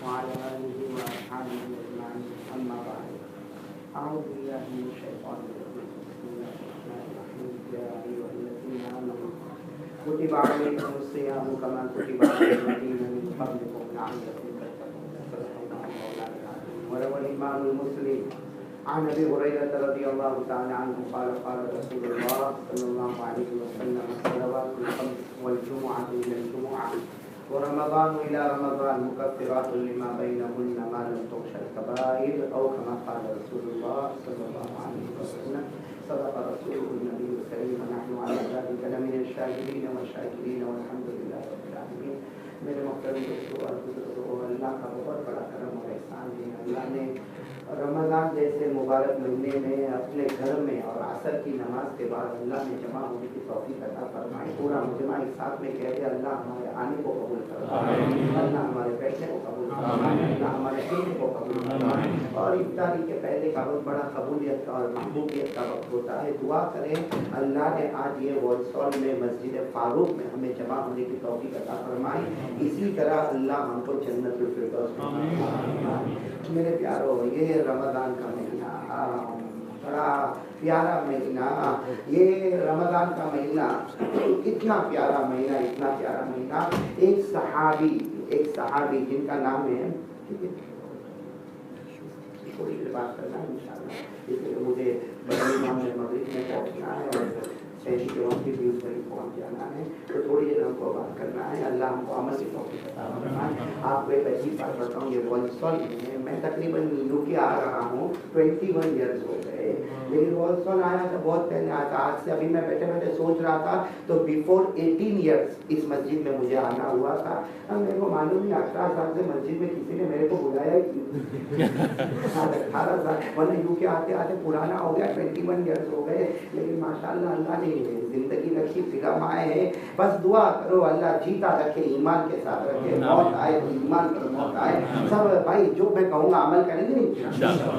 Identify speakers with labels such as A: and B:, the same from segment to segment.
A: وعلى آله وأصحابه أجمعين أما بعد أعوذ بالله من الشيطان الرجيم بسم الله الرحمن الرحيم يا أيها الذين آمنوا كتب عليكم الصيام كما كتب على الذين من قبلكم لعلكم تتقون صدق الله مولانا العظيم وروى الإمام مسلم عن أبي هريرة رضي الله تعالى عنه قال قال رسول الله صلى الله عليه وسلم الصلوات الخمس والجمعة إلى الجمعة ورمضان إلى رمضان مكفرات لما بينهن ما لم تغش الكبائر أو كما قال رسول الله صلى الله عليه وسلم صدق رسوله النبي الكريم ونحن على ذلك لمن الشاهدين والشاكرين والحمد لله رب العالمين. میرے محترم دوستو اور بزرگوں، اللہ کا بہت بڑا کرم اور احسان ہے. اللہ نے رمضان جیسے مبارک مہینے میں اپنے گھر میں اور عصر کی نماز کے بعد اللہ نے جمع ہونے کی توفیق عطا فرمائی. پورا مجمع ایک ساتھ میں کہہ دیا اللہ ہمارے آنے کو قبول فرمائے، اللہ ہمارے بیٹھنے کو قبول فرمائے، اللہ ہمارے سننے کو قبول فرمائے. اور افطاری کے پہلے کا بہت بڑا قبولیت کا اور محبوبیت کا وقت ہوتا ہے. دعا کریں اللہ نے آج یہ وارسال میں مسجد فاروق میں ہمیں جمع ہونے کی توفیق عطا فرمائی. اسی طرح اللہ ہم کو جنت الفردوس میں. میرے پیارو، یہ رمضان کا مہینہ بڑا پیارا مہینہ، یہ رمضان کا مہینہ اتنا پیارا مہینہ، اتنا پیارا مہینہ. ایک صحابی جن کا نام ہے، تھوڑی دیر بات کرنا ہے انشاءاللہ، اس لیے مجھے بڑے امام مغرب میں پہنچنا ہے اور شہری کے وقت بھی اس طرح پہنچ جانا ہے، تو تھوڑی دیر ہم کو بات کرنا ہے. اللہ ہم کو عمل کی توفیق عطا فرمائے. آپ کو ایک عجیب بات بتاؤں، یہ وارسال میں تقریباً یو کے آ رہا ہوں 21 ایئرز ہو گئے، لیکن وارسال آیا تو بہت پہلے آیا تھا. آج سے ابھی میں بیٹھے بیٹھے سوچ رہا تھا تو بیفور 18 ایئرز اس مسجد میں مجھے آنا ہوا تھا. اب میرے کو معلوم نہیں 18 سال سے مسجد میں کسی نے میرے کو بلایا ہی کیوں. 18 سال ورنہ یو کے آتے آتے پرانا ہو گیا، 21 ایئرز ہو گئے. لیکن ماشاءاللہ اللہ نے زندگی رکھی، فلم آئے ہیں. بس دعا کرو اللہ جیتا رکھے، ایمان کے ساتھ رکھے. موت آئے تو ایمان پر موت آئے. سب بھائی جو میں کہوں گا عمل کریں گے.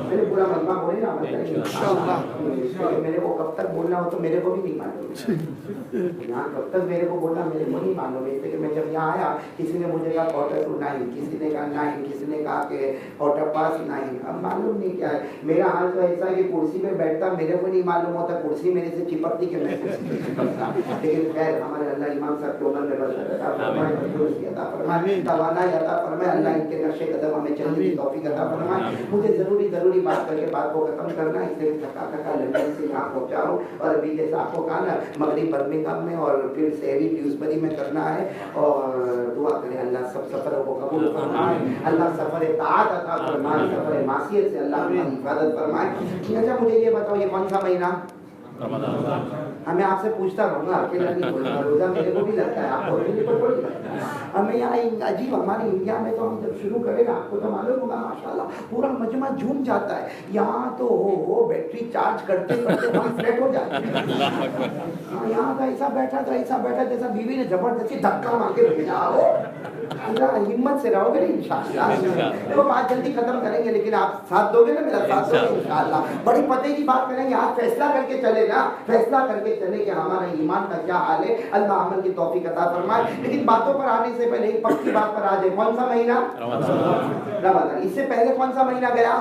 A: میرے پورا مجمع بولے نا عمل کریں گے. میرے کو کب تک بولنا ہو تو میرے کو بھی نہیں معلوم، یہاں کب تک میرے کو بولنا میرے کو نہیں معلوم. اس لیے کہ میں جب یہاں آیا کسی نے مجھے کہا 4:09، کسی نے کہا 9، کسی نے کہا کہ 9:15. اب معلوم نہیں کیا ہے. میرا حال تو ایسا ہے کہ کرسی میں بیٹھتا میرے کو نہیں معلوم ہوتا کرسی میرے سے چپکتی کہ میں لیکن خیر ہمارے اللہ امام صاحب کی عمر میں برکت عطا فرمائے، تندرستی عطا فرمائے، توانائی عطا فرمائے. اللہ ان کے نقش قدم ہمیں چلنے کی توفیق عطا فرمائے. مجھے ضروری بات کر کے بات کو ختم کرنا ہے، اس لیے تھکا لندن سے یہاں پہنچا ہوں. اور ابھی جیسا آپ کو کہا نا مغرب برمنگھم میں اور پھر سحری ڈیوزبری میں کرنا ہے. اور دعا کریں اللہ سب سفروں کو قبول فرمائے، اللہ سفر طاعت عطا فرمائے، سفر معصیت سے اللہ ہماری حفاظت فرمائے. اچھا مجھے یہ بتاؤ یہ کون سا مہینہ؟ میں آپ سے پوچھتا رہوں گا، اکیلا نہیں بولوں گا. روزہ میرے کو بھی لگتا ہے، آپ کو بھی تھوڑی لگتا ہے. ہمیں یہاں عجیب ہماری انڈیا میں تو ہم جب شروع کریں نا آپ کو تو معلوم ہوگا ماشاءاللہ پورا مجمع جھوم جاتا ہے. یہاں تو ہو بیٹری چارج کرتے کرتے ہم فلیٹ ہو جاتے ہیں. یہاں کا ایسا بیٹھا جیسا بیوی نے زبردستی دھکا مار کے بھیجا ہو. اللہ ہمت سے رہو گے نا انشاءاللہ. دیکھو بات جلدی ختم کریں گے لیکن آپ ساتھ دو گے نا، میرا ساتھ دو گے انشاءاللہ. بڑی پتے کی بات کریں گے، آج فیصلہ کر کے چلے نا، فیصلہ کر کے چلے کہ ہمارا ایمان کا کیا حال ہے. اللہ عمل کی توفیق عطا فرمائے. لیکن باتوں پر آنے سے پہلے ایک پکی بات پر آ جائے. کون سا مہینہ؟ رمضان. اس سے پہلے کون سا مہینہ گیا؟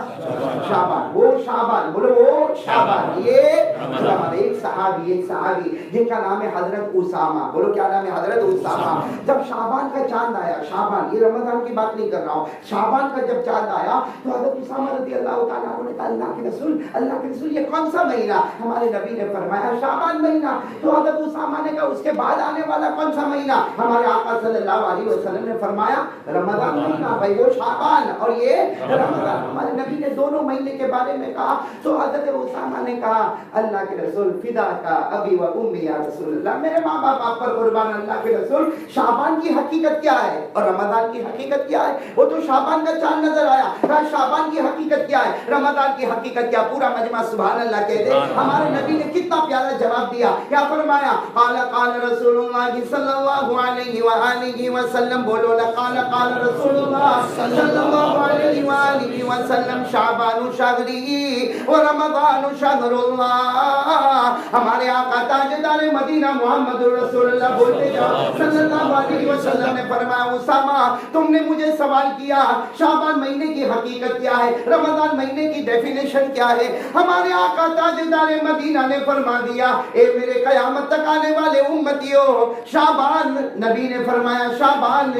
A: شعبان. وہ شعبان بولو، وہ شعبان. یہ رمضان. ایک صحابی جن کا نام ہے حضرت اسامہ. بولو کیا نام ہے؟ حضرت اسامہ. جب شعبان کا چاند آیا، شعبان یہ رمضان کی بات نہیں کر رہا ہوں، شعبان کا جب چاند آیا تو حضرت اسامہ رضی اللہ تعالیٰ عنہ نے کہا اللہ کے رسول یہ کون سا مہینہ؟ ہمارے نبی نے فرمایا شعبان مہینہ. تو حضرت اسامہ نے کہا اس کے بعد آنے والا کون سا مہینہ؟ ہمارے آقا صلی اللہ علیہ وسلم نے فرمایا رمضان مہینہ. بھائی وہ شعبان اور یہ رمضان. ہمارے نبی نے دونوں مہینے کے بارے میں کہا. تو حضرت اسامہ نے کہا اللہ کے رسول فدا کا ابی و امی یا رسول اللہ، میرے ماں باپ آپ پر قربان. اللہ کے رسول شعبان کی حقیقت کیا ہے اور رمضان کی حقیقت کیا ہے؟ وہ تو شعبان کا چاند نظر آیا، کہا شعبان کی حقیقت کیا ہے، رمضان کی حقیقت کیا؟ پورا مجمع سبحان اللہ کہہ دے. ہمارے نبی نے کتنا پیارا جواب دیا. کیا فرمایا؟ قال قال رسول اللہ صلی اللہ علیہ وآلہ وسلم. بولو قال قال رسول اللہ صلی اللہ علیہ وآلہ علیہ وسلم شعبان شہری و رمضان شہر اللہ. ہمارے آقا تاجدار مدینہ محمد رسول اللہ بولتے جاؤ صلی اللہ علیہ وسلم نے فرمایا اسامہ تم نے مجھے سوال کیا شعبان مہینے کی حقیقت کیا ہے, رمضان مہینے کی ڈیفینیشن کیا ہے. ہمارے آقا تاجدار مدینہ نے فرما دیا اے میرے قیامت تک آنے والے امتیوں, شعبان نبی نے فرمایا شعبان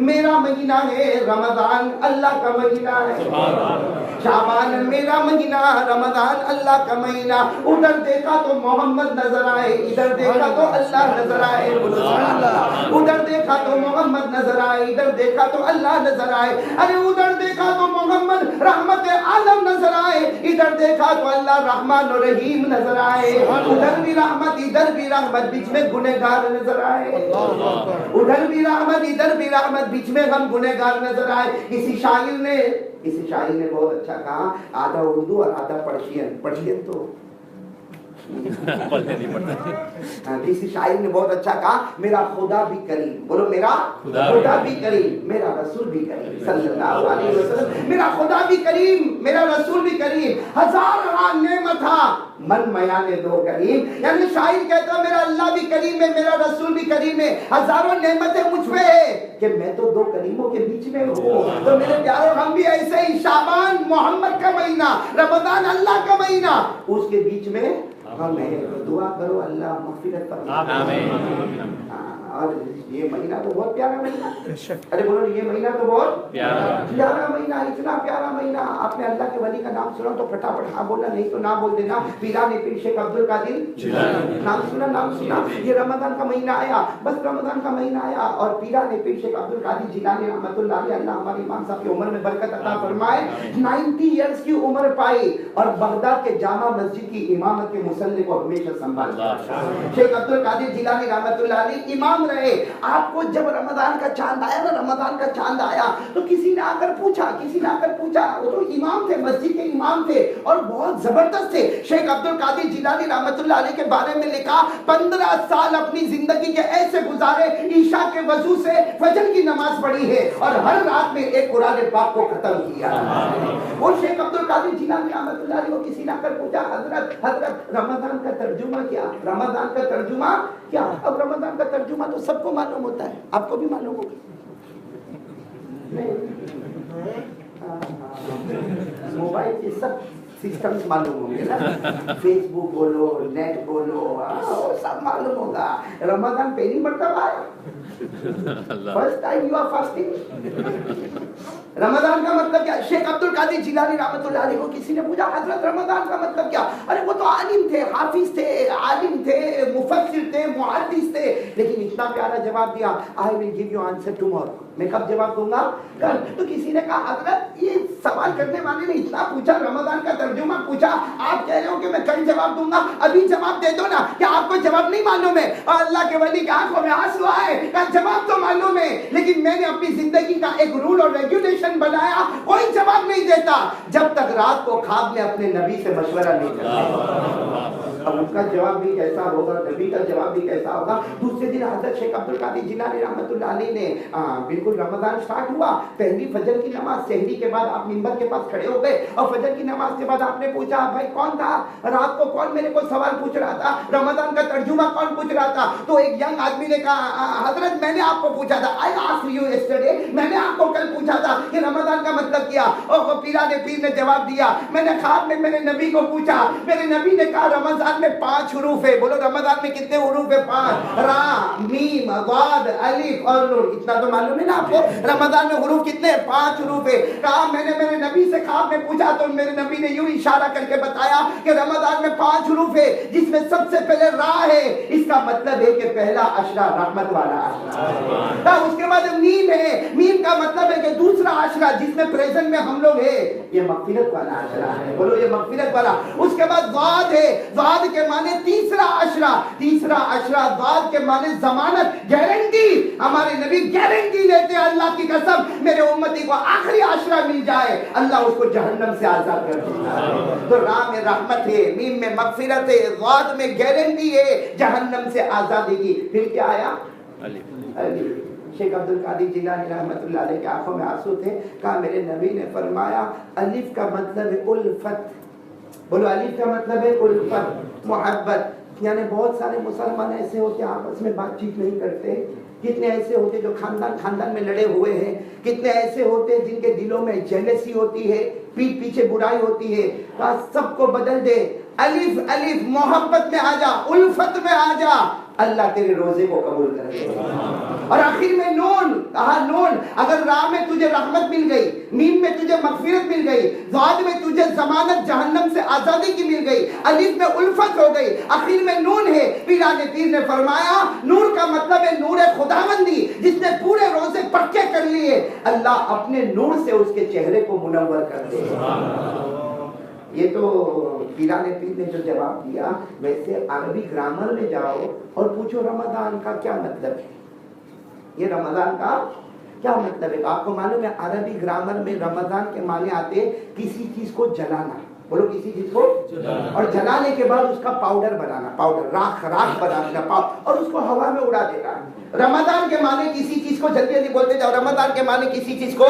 A: میرا مہینہ ہے, رمضان اللہ کا مہینہ ہے. شعبان میرا مہینہ, رمضان اللہ کا مہینہ. ادھر دیکھا تو محمد نظر آئے, ادھر دیکھا تو اللہ نظر آئے. ادھر دیکھا تو محمد نظر آئے, ادھر دیکھا تو اللہ نظر آئے. ارے ادھر دیکھا تو محمد رحمت عالم نظر آئے, ادھر دیکھا تو اللہ رحمان و رحیم نظر آئے. ادھر بھی رحمت ادھر بھی رحمت, بیچ میں گنہگار نظر آئے. ادھر بھی رحمت ادھر بھی رحمت, بیچ میں ہم گنہگار نظر آئے. کسی شاعر نے بہت اچھا کہا, آدھا اردو اور آدھا پرشین تو کسی شاعر نے بہت اچھا کہا میرا خدا بھی کریم, بولو میرا خدا بھی کریم, میرا رسول بھی کریم صلی اللہ علیہ وسلم. میرا خدا بھی کریم, میرا رسول بھی کریم. ہزار نعمت تھا من میاں دو کریم. یعنی شاعر کہتا میرا اللہ بھی کریم ہے, میرا رسول بھی کریم ہے, ہزاروں نعمتیں مجھ پہ ہے کہ میں تو دو کریموں کے بیچ میں ہوں. تو میرے پیاروں ہم بھی ایسے ہی, شعبان محمد کا مہینہ, رمضان اللہ کا مہینہ, اس کے بیچ میں ہم ہیں. دعا کرو اللہ مغفرت فرمائے. اور یہ مہینہ تو بہت پیارا مہینہ, ارے بولو یہ مہینہ تو بہت پیارا مہینہ, اتنا پیارا مہینہ. آپ نے اللہ کے ولی کا نام سنا تو پھٹافٹ ہاں بولنا, نہیں تو نہ بول دینا. پیران پیر شیخ عبد القادر نام سنا. یہ رمضان کا مہینہ آیا, بس رمضان کا مہینہ آیا اور پیران پیر شیخ عبد القادر جیلانی رحمۃ اللہ علیہ, اللہ ہمارے امام صاحب کی عمر میں برکت عطا فرمائے, 90 ایئرز کی عمر پائی اور بغداد کے جامع مسجد کی امامت کے مصلی کو ہمیشہ سنبھالا. شیخ عبد القادر جیلانی رحمۃ اللہ علیہ امام رہے. آپ کو جب رمضان کا چاند آیا نا, رمضان کا چاند آیا تو کسی نے آ کر پوچھا, وہ تو امام تھے, مسجد کے امام تھے اور بہت زبردست تھے. شیخ عبد القادر جیلانی رحمۃ اللہ علیہ کے بارے میں لکھا 15 سال اپنی زندگی کے ایسے گزارے, عشاء کے وضو سے فجر کی نماز پڑھی ہے اور ہر رات میں ایک قرآن پاک کو ختم کیا. وہ شیخ عبد القادر جیلانی رحمۃ اللہ علیہ کو کسی نے آ کر پوچھا حضرت رمضان کا ترجمہ کیا, رمضان کا ترجمہ کیا. اب رمضان کا ترجمہ تو سب کو معلوم ہوتا ہے, آپ کو بھی معلوم ہوگا. موبائل کے سب سسٹمز معلوم ہوں گے نا, فیس بک بولو, نیٹ بولو, سب معلوم ہوگا. رمضان پہلی مرتبہ آیا, first time you are fasting. Ramadan کا مطلب کیا؟ شیخ عبد القادر جیلانی رحمۃ اللہ علیہ کو کسی نے پوچھا حضرت رمضان کا مطلب کیا؟ ارے وہ تو عالم تھے, حافظ تھے, عالم تھے, مفسر تھے, محدث تھے, لیکن اتنا پیارا جواب دیا I will give you answer tomorrow. میں کب جواب دوں گا؟ کل. تو کسی نے کہا حضرت یہ سوال کرنے والے نے اتنا پوچھا, رمضان کا ترجمہ پوچھا, آپ کہہ رہے ہو کہ میں کل جواب دوں گا, ابھی جواب دے دو نا. کیا آپ کو جواب نہیں معلوم ہے؟ اور اللہ کے ولی کی آنکھوں میں آنسو آئے, کہا جواب تو معلوم ہے لیکن میں نے اپنی زندگی کا ایک رول اور ریگولیشن بنایا, کوئی جواب نہیں دیتا جب تک رات کو خواب میں اپنے نبی سے مشورہ نہیں کرتا. اب اس کا جواب بھی کیسا ہوگا, نبی کا جواب بھی کیسا ہوگا. دوسرے دن حضرت شیخ عبد القادر جیلانی رحمۃ اللہ علیہ نے بالکل رمضان سٹارٹ ہوا, پہلی فجر کی نماز, سحری کے بعد آپ منبر کے پاس کھڑے ہو گئے اور فجر کی نماز کے بعد آپ نے پوچھا بھائی کون تھا رات کو, کون میرے کو سوال پوچھ رہا تھا, رمضان کا ترجمہ کون پوچھ رہا تھا؟ تو ایک ینگ آدمی نے کہا حضرت میں نے آپ کو پوچھا تھا, I asked you yesterday, میں نے آپ کو کل پوچھا تھا کہ رمضان کا مطلب کیا. اور پیران پیر نے جواب دیا, میں نے خواب میں میرے نبی کو پوچھا, میرے نبی نے کہا رمضان میں 5 حروف ہے. بولو رمضان میں کتنے حروف ہے؟ 5. را, میم, ضاد, الف اور نون. اتنا تو معلوم ہے نا آپ کو, رمضان میں حروف کتنے؟ 5 حروف ہے. کہا میں نے میرے نبی سے خواب میں پوچھا تو میرے نبی نے یوں اشارہ کر کے بتایا کہ رمضان میں 5 حروف ہے جس میں سب سے پہلے را ہے. اس کا مطلب ہے کہ پہلا عشرہ رحمت والا عشرہ. اس کے بعد میم ہے, میم کا مطلب ہے کہ دوسرا عشرہ جس میں پریزنٹ میں ہم لوگ ہیں یہ مغفرت والا عشرہ ہے. بولو یہ مغفرت والا. اس کے بعد ضاد ہے, ضاد کے معنی تیسرا عشرہ, تیسرا عشرہ ضاد کے معنی ضمانت, گارنٹی. ہمارے نبی گارنٹی لیتے ہیں اللہ کی قسم میرے امتی کو آخری عشرہ مل جائے اللہ اس کو جہنم سے آزاد کر دیتا ہے. تو را میں رحمت ہے, میم میں مغفرت ہے, ضاد میں گارنٹی ہے جہنم سے آزادی کی. پھر کیا آیا؟ علی. शेख अब्दुल कादिर जिलानी रहमतुल्लाह अलैह की आंखों में आंसू थे। कहा मेरे नबी ने फरमाया अलिफ का मतलब है उल्फत, बोलो अलिफ का मतलब है उल्फत, मोहब्बत। यानी बहुत सारे मुसलमान ऐसे होते हैं आपस में बातचीत नहीं करते, कितने ऐसे होते जो खानदान खानदान में लड़े हुए हैं, कितने ऐसे होते जिनके दिलों में जेलसी होती है, पीठ पीछे बुराई होती है। सबको बदल दे, अलिफ अलिफ मोहब्बत में आ जा, उल्फत में आ जा, अल्लाह तेरे रोजे को कबूल करेगा। और आखिर में नून, कहा नून, अगर राह में तुझे रहमत मिल गई, मीम में तुझे मगफिरत मिल गई, ज़ाद में तुझे जमानत जहन्नम से आजादी की मिल गई, अलिफ में उल्फत हो गई, आखिर में नून है। पीराने पीर ने फरमाया नूर का मतलब है नूर खुदाबंदी, जिसने पूरे रोजे पक्के कर लिए, अल्लाह अपने नूर से उसके चेहरे को मुनव्वर कर दे। ये तो पीराने पीर ने जो जवाब दिया। वैसे अरबी ग्रामर में जाओ और पूछो रमजान का क्या मतलब है, ये रमजान का क्या मतलब है। आपको मालूम है अरबी ग्रामर में रमजान के माने आते किसी चीज को जलाना, बोलो किसी चीज को, और जलाने के बाद उसका पाउडर बनाना, पाउडर राख राख बनाना, और उसको हवा में उड़ा देना। रमजान के माने किसी चीज को, जल्दी जल्दी बोलते जाओ, रमजान के माने किसी चीज को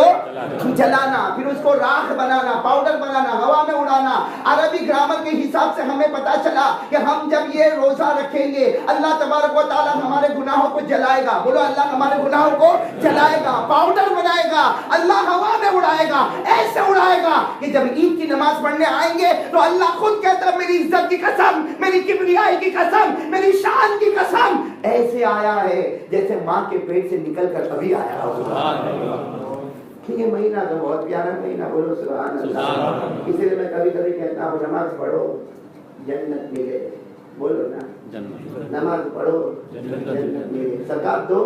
A: जलाना, फिर उसको राख बनाना, पाउडर बनाना, हवा में उड़ाना। अरबी ग्रामर के हिसाब से हमें पता चला कि हम जब ये रोजा रखेंगे अल्लाह तबारक व तआला हमारे गुनाहों को जलाएगा, बोलो अल्लाह हमारे गुनाहों को जलाएगा, पाउडर बनाएगा, अल्लाह हवा में उड़ाएगा, ऐसे उड़ाएगा कि जब ईद की नमाज पढ़ने आएंगे तो अल्लाह खुद कहता मेरी इज्जत की कसम, मेरी किबरियाई की कसम, मेरी शान की कसम, ऐसे आया है जैसे माँ के पेट से निकल कर अभी आया हो। ये महीना तो बहुत प्यारा महीना, बोलो सुभान अल्लाह। इसलिए मैं कभी कभी कहता हूँ नमाज पढ़ो जन्नत मिले, बोलो ना नमाज पढ़ो जन्नत मिले, ज़कात दो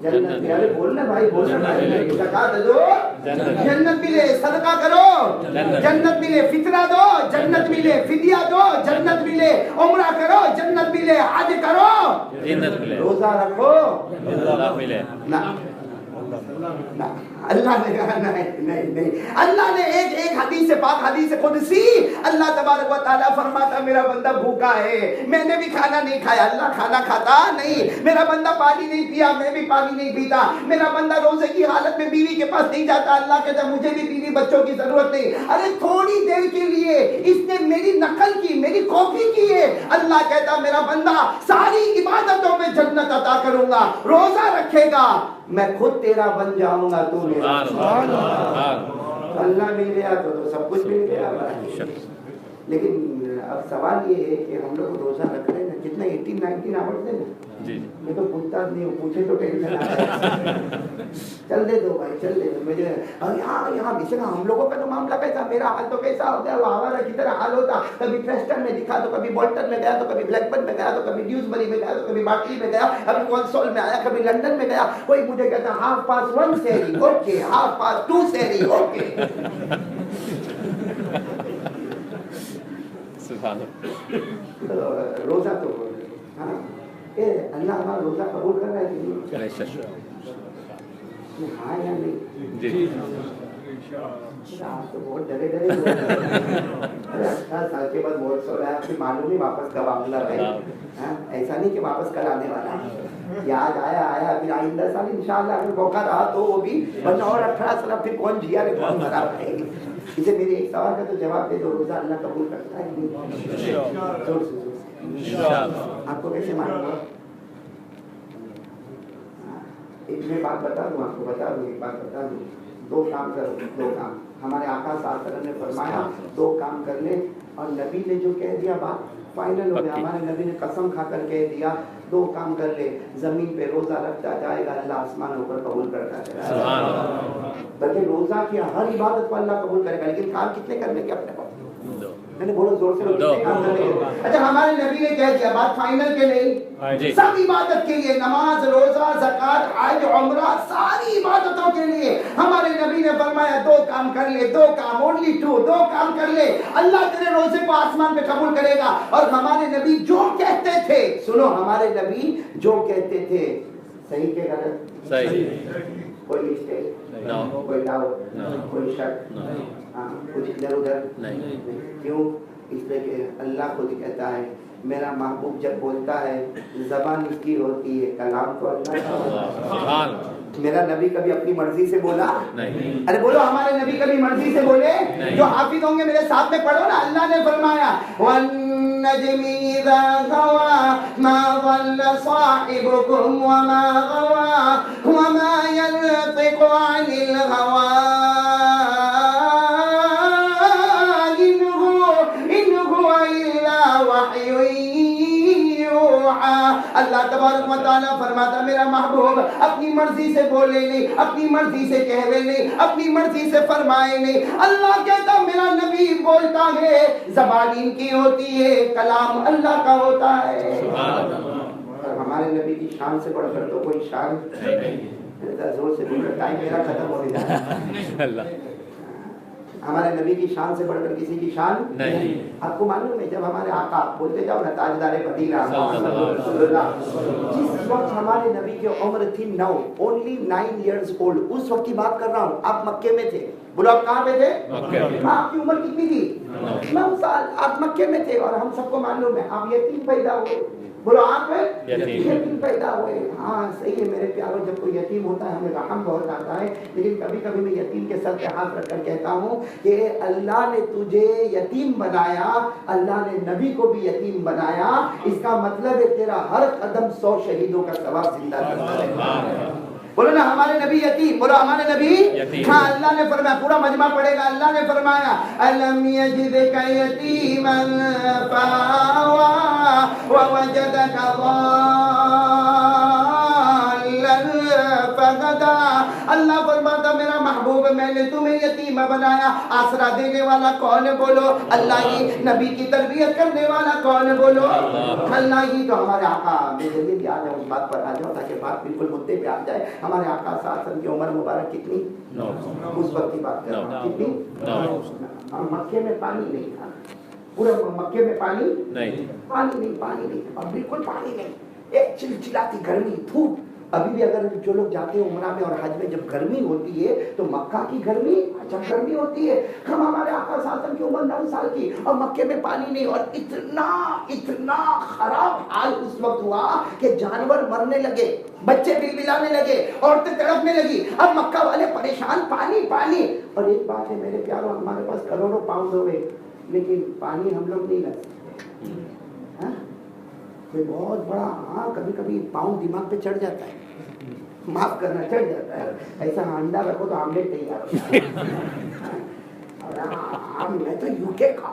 A: जन्नत मिले, अरे बोलना भाई, बोलना भाई, ज़कात दो जन्नत मिले, सदका करो जन्नत मिले, फितरा दो जन्नत मिले, फिदिया दो जन्नत मिले, उम्रा करो जन्नत मिले, हज करो जन्नत मिले, रोजा रखो जन्नत मिले ना। अल्लाह ने कहा नहीं नहीं नहीं, अल्लाह ने एक हदीस से पाक, हदीस से कुदसी, अल्लाह तबारक व तआला फरमाता मेरा बंदा भूखा है, मैंने भी खाना नहीं खाया, अल्लाह खाना खाता नहीं, मेरा बंदा पानी नहीं पिया, मैं भी पानी नहीं पीता, मेरा बंदा रोजे की हालत में बीवी के पास नहीं जाता, अल्लाह कहता मुझे भी बीवी बच्चों की जरूरत नहीं, अरे थोड़ी देर के लिए इसने मेरी नकल की, मेरी कॉपी की है, अल्लाह कहता मेरा बंदा सारी इबादतों में जन्नत अता करूंगा, रोजा रखेगा मैं खुद तेरा बन जाऊंगा, तू मेरा। अल्लाह मिल गया तो सब कुछ मिल गया। लेकिन अब सवाल ये है कि हम लोग रोजा रख रहे हैं, कितना 18-19 आवर्स है ना जी, मैं तो पूछता नहीं हूँ, पूछे तो टेंशन चल दे दो भाई, चल दे दो मुझे। यहाँ बिछड़ा हम लोगों का तो मामला कैसा, मेरा हाल तो कैसा होता है, वो हमारा की तरह हाल होता, कभी प्रेस्टन में दिखा तो कभी बोल्टन में गया, तो कभी ब्लैकबर्न में गया, तो कभी ड्यूसबरी में गया, तो कभी बाटली में गया, कभी कॉन्सोल में आया, कभी लंदन में गया। कोई मुझे कहता 1:30 सहरी ओके, 2:30 सहरी ओके। रोजा तो अल्लाह हमारा रोजा कबूल कर रहा है कि नहीं? हाँ या नहीं? आप तो बहुत डरे डरे अरे 18 साल के बाद बहुत सो रहा है, आपको मालूम नहीं वापस कब आऊंगा भाई। ऐसा नहीं कि वापस कल आने वाला, याद आया फिर आइंदा साल इंशाल्लाह अगर मौका रहा तो वो भी, वरना और 18 साल फिर कौन जिया रे कौन मरा पाएगी। इसे मेरे एक सवाल का तो जवाब दे दो, रोजा अल्लाह कबूल करता है नहीं? आपको कैसे मालूम? एक मैं बात बता दूं, आपको बता दूं, एक बात बता दूं, 2 काम करो, 2 काम। हमारे आका साहब ने फरमाया 2 काम कर ले, और नबी ने जो कह दिया बात फाइनल हो गया। हमारे नबी ने कसम खाकर कह दिया 2 काम कर ले, जमीन पे रोजा रखता जाएगा, अल्लाह आसमानों पर कबूल करता जाएगा। बल्कि रोजा की हर इबादत को अल्लाह कबूल करेगा, लेकिन काम कितने करने के अपने को, मैंने बोलो जोर से, काम करने। अच्छा हमारे नबी ने कह दिया बात फाइनल के नहीं, सब इबादत के लिए, नमाज रोजा ज़कात हज उम्रा सारी इबादतों के लिए हमारे नबी ने फरमाया 2 काम कर ले, 2 काम, ओनली 2 काम कर ले, अल्लाह तेरे रोजे को आसमान पे कबूल करेगा। और हमारे नबी जो कहते थे, सुनो, हमारे नबी जो कहते थे, सही के गलत, सही, कोई मिस्टेक, कोई डाउट, कोई शक, कुछ इधर उधर नहीं। क्यों? इसलिए कि अल्लाह खुद कहता है میرا محبوب جب بولتا ہے زبان اس کی ہوتی ہے، کلام تو اللہ کا ہوتا ہے۔ میرا نبی کبھی اپنی مرضی سے بولا نہیں۔ ارے بولو ہمارے نبی کبھی مرضی سے بولے؟ جو حافظ ہوں گے میرے ساتھ میں پڑھو نا، اللہ نے فرمایا وَالنَّجْمِ إِذَا هَوَىٰ مَا ضَلَّ صَاحِبُكُمْ وَمَا غَوَىٰ وَمَا يَنطِقُ عَنِ الْهَوَىٰ إِنْ هُوَ إِلَّا وَحْيٌ یوحیٰ۔ اللہ تبارک و تعالیٰ فرماتا میرا محبوب اپنی مرضی سے بولے نہیں، اپنی مرضی سے کہے نہیں، اپنی مرضی سے فرمائے نہیں۔ اللہ کہتا میرا نبی بولتا ہے، زبان ان کی ہوتی ہے، کلام اللہ کا ہوتا ہے۔ ہمارے نبی کی شان سے بڑھ کر تو کوئی شان نہیں۔ زور سے بول ٹائم میرا ختم ہو گیا۔ ہمارے نبی کی شان سے بڑھ کر کسی کی شان نہیں۔ آپ کو معلوم ہے جب ہمارے آقا بولتے جاؤ نا تاجدار مدینہ رسول اللہ، جس وقت ہمارے نبی کی عمر تھی 9 only 9 years old، اس وقت کی بات کر رہا ہوں۔ آپ مکے میں تھے، بولو آپ کہاں پہ تھے؟ ہاں، آپ کی عمر کتنی تھی؟ 9 سال۔ آپ مکے میں تھے اور ہم سب کو معلوم ہے آپ یتیم پیدا ہوئے۔ بولو آپ یتیم پیدا ہوئے۔ ہاں صحیح ہے میرے پیاروں، جب کوئی یتیم ہوتا ہے ہمیں رحم بہت آتا ہے، لیکن کبھی کبھی میں یتیم کے سر پہ ہاتھ رکھ کر کہتا ہوں کہ اللہ نے تجھے یتیم بنایا، اللہ نے نبی کو بھی یتیم بنایا، اس کا مطلب ہے تیرا ہر قدم 100 شہیدوں کا ثواب زندہ کرتا ہے۔ بولو نا ہمارے نبی یتیم، بولو ہمارے نبی۔ ہاں اللہ نے فرمایا، پورا مجمع پڑھے گا، اللہ نے فرمایا الم یجدک یتیما فآویٰ ووجدک ضالا فہدیٰ۔ اللہ فرماتا میرا محبوب میں نے تمہیں یتیم بنایا، آسرا دینے والا کون ہے بولو؟ اللہ ہی۔ نبی کی تربیت کرنے والا کون ہے بولو؟ اللہ ہی۔ تو ہمارے آقا میں جلدی بھی آ جاؤ، اس بات پر آ جاؤ تاکہ بات بالکل مدعے پہ آ جائے۔ ہمارے آقا صلی اللہ علیہ وسلم کی عمر مبارک کتنی؟ اس وقت کی بات کر رہا ہوں، کتنی؟ اور مکے میں پانی نہیں تھا، پورے مکے میں پانی نہیں، پانی نہیں، اور بالکل پانی نہیں، ایک چلچلاتی گرمی، دھوپ۔ ابھی بھی اگر جو لوگ جاتے ہیں عمرہ میں اور حج میں، جب گرمی ہوتی ہے تو مکہ کی گرمی جب گرمی ہوتی ہے، ہم ہمارے آقا صلی اللہ علیہ وسلم کی عمر 9 سال کی اور مکے میں پانی نہیں، اور اتنا خراب حال اس وقت ہوا کہ جانور مرنے لگے، بچے بلبلانے لگے، عورتیں تڑپنے لگی۔ اب مکہ والے پریشان، پانی۔ اور ایک بات ہے میرے پیاروں، ہمارے پاس کروڑوں پاؤنڈ ہوئے لیکن پانی ہم لوگ نہیں لا سکتے۔ کوئی بہت بڑا، ہاں کبھی کبھی پاؤنڈ دماغ پہ چڑھ جاتا ہے، معاف کرنا، چڑھ جاتا ہے۔ ایسا انڈا رکھو تو آملیٹ تیار ہوتا ہے۔ میں تو یو کے کا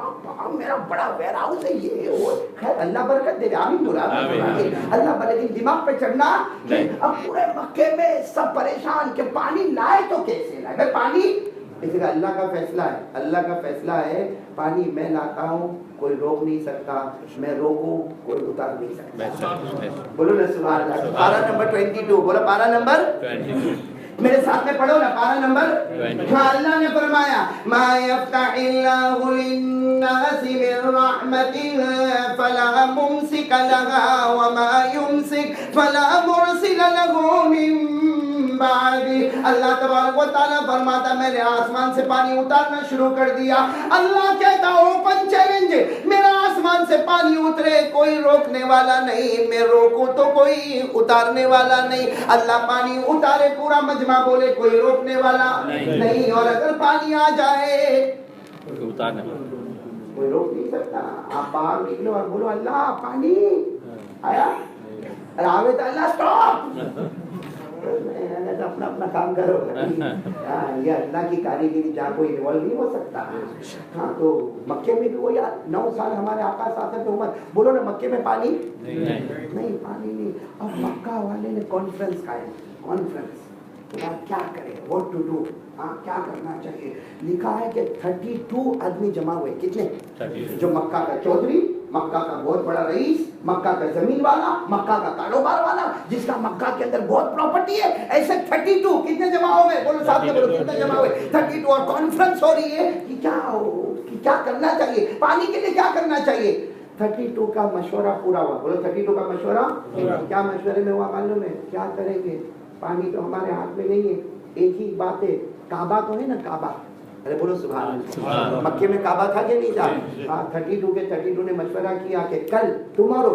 A: میرا بڑا ویئر ہاؤس ہے، یہ وہ، خیر اللہ برکت دے، آمین بولا اللہ بھلے، لیکن دماغ پہ چڑھنا۔ اب پورے مکے میں سب پریشان کہ پانی لائے تو کیسے لائے؟ میں پانی، اس لیے اللہ کا فیصلہ ہے، اللہ کا فیصلہ ہے، پانی میں لاتا ہوں کوئی روک نہیں سکتا، میں روکوں کوئی اتار نہیں سکتا۔ بولو نا سبحان اللہ۔ پارہ نمبر 22، بولو پارہ نمبر 22، میرے ساتھ میں پڑھو نا، پارہ نمبر 22۔ ہاں اللہ نے فرمایا ما یفتح اللہ للناس من رحمت فلا ممسک لها وما یمسک فلا مرسل له من بعد۔ اللہ تبارک و تعالیٰ فرماتا میں نے آسمان سے پانی اتارنا شروع کر دیا۔ اللہ کہتا اوپن چیلنج، میرا آسمان سے پانی اترے کوئی روکنے والا نہیں، میں روکوں تو کوئی اتارنے والا نہیں۔ اللہ پانی اتارے، پورا مجمع بولے کوئی روکنے والا نہیں، اور اگر پانی آ جائے اتارنے والا کوئی روک نہیں سکتا۔ آپ باہر نکلو اور بولو اللہ پانی آیا، اور آوے تو اللہ سٹاپ، اپنا اپنا کام کرو۔ یہ اللہ کی کاریگری جہاں کوئی انوالو نہیں ہو سکتا۔ ہاں تو مکے میں بھی وہ یار 9 سال ہمارے آقا صاحب کی عمر، بولو نا مکے میں پانی نہیں، پانی نہیں۔ اور مکہ والے نے کانفرنس قائم، کانفرنس کیا کرے، واٹ ٹو ڈو، کیا کرنا چاہیے۔ لکھا ہے کہ 32 آدمی جمع ہوئے، کتنے؟ جو مکہ کا چودھری، مکہ کا بہت بڑا رئیس، مکہ کا زمین والا، مکہ کا کاروبار والا، جس کا مکہ کے اندر بہت پراپرٹی ہے، ایسے 32 کتنے جمع ہو گئے؟ بولو ساتھ میں بولو کتنے جمع ہوئے؟ 32۔ اور کانفرنس ہو رہی ہے کہ کیا کرنا چاہیے، پانی کے لیے کیا کرنا چاہیے۔ 32 کا مشورہ پورا ہوا، بولو 32 کا مشورہ کیا مشورے میں ہوا معلوم ہے؟ کیا کریں گے، پانی تو ہمارے ہاتھ میں نہیں ہے، ایک ہی بات ہے، کعبہ تو ہے نا، کعبہ अरे बोलो सुभान अल्लाह। मक्के में काबा था कि नहीं था? हाँ, 32 के 32 ने मशवरा किया कि कल टुमारो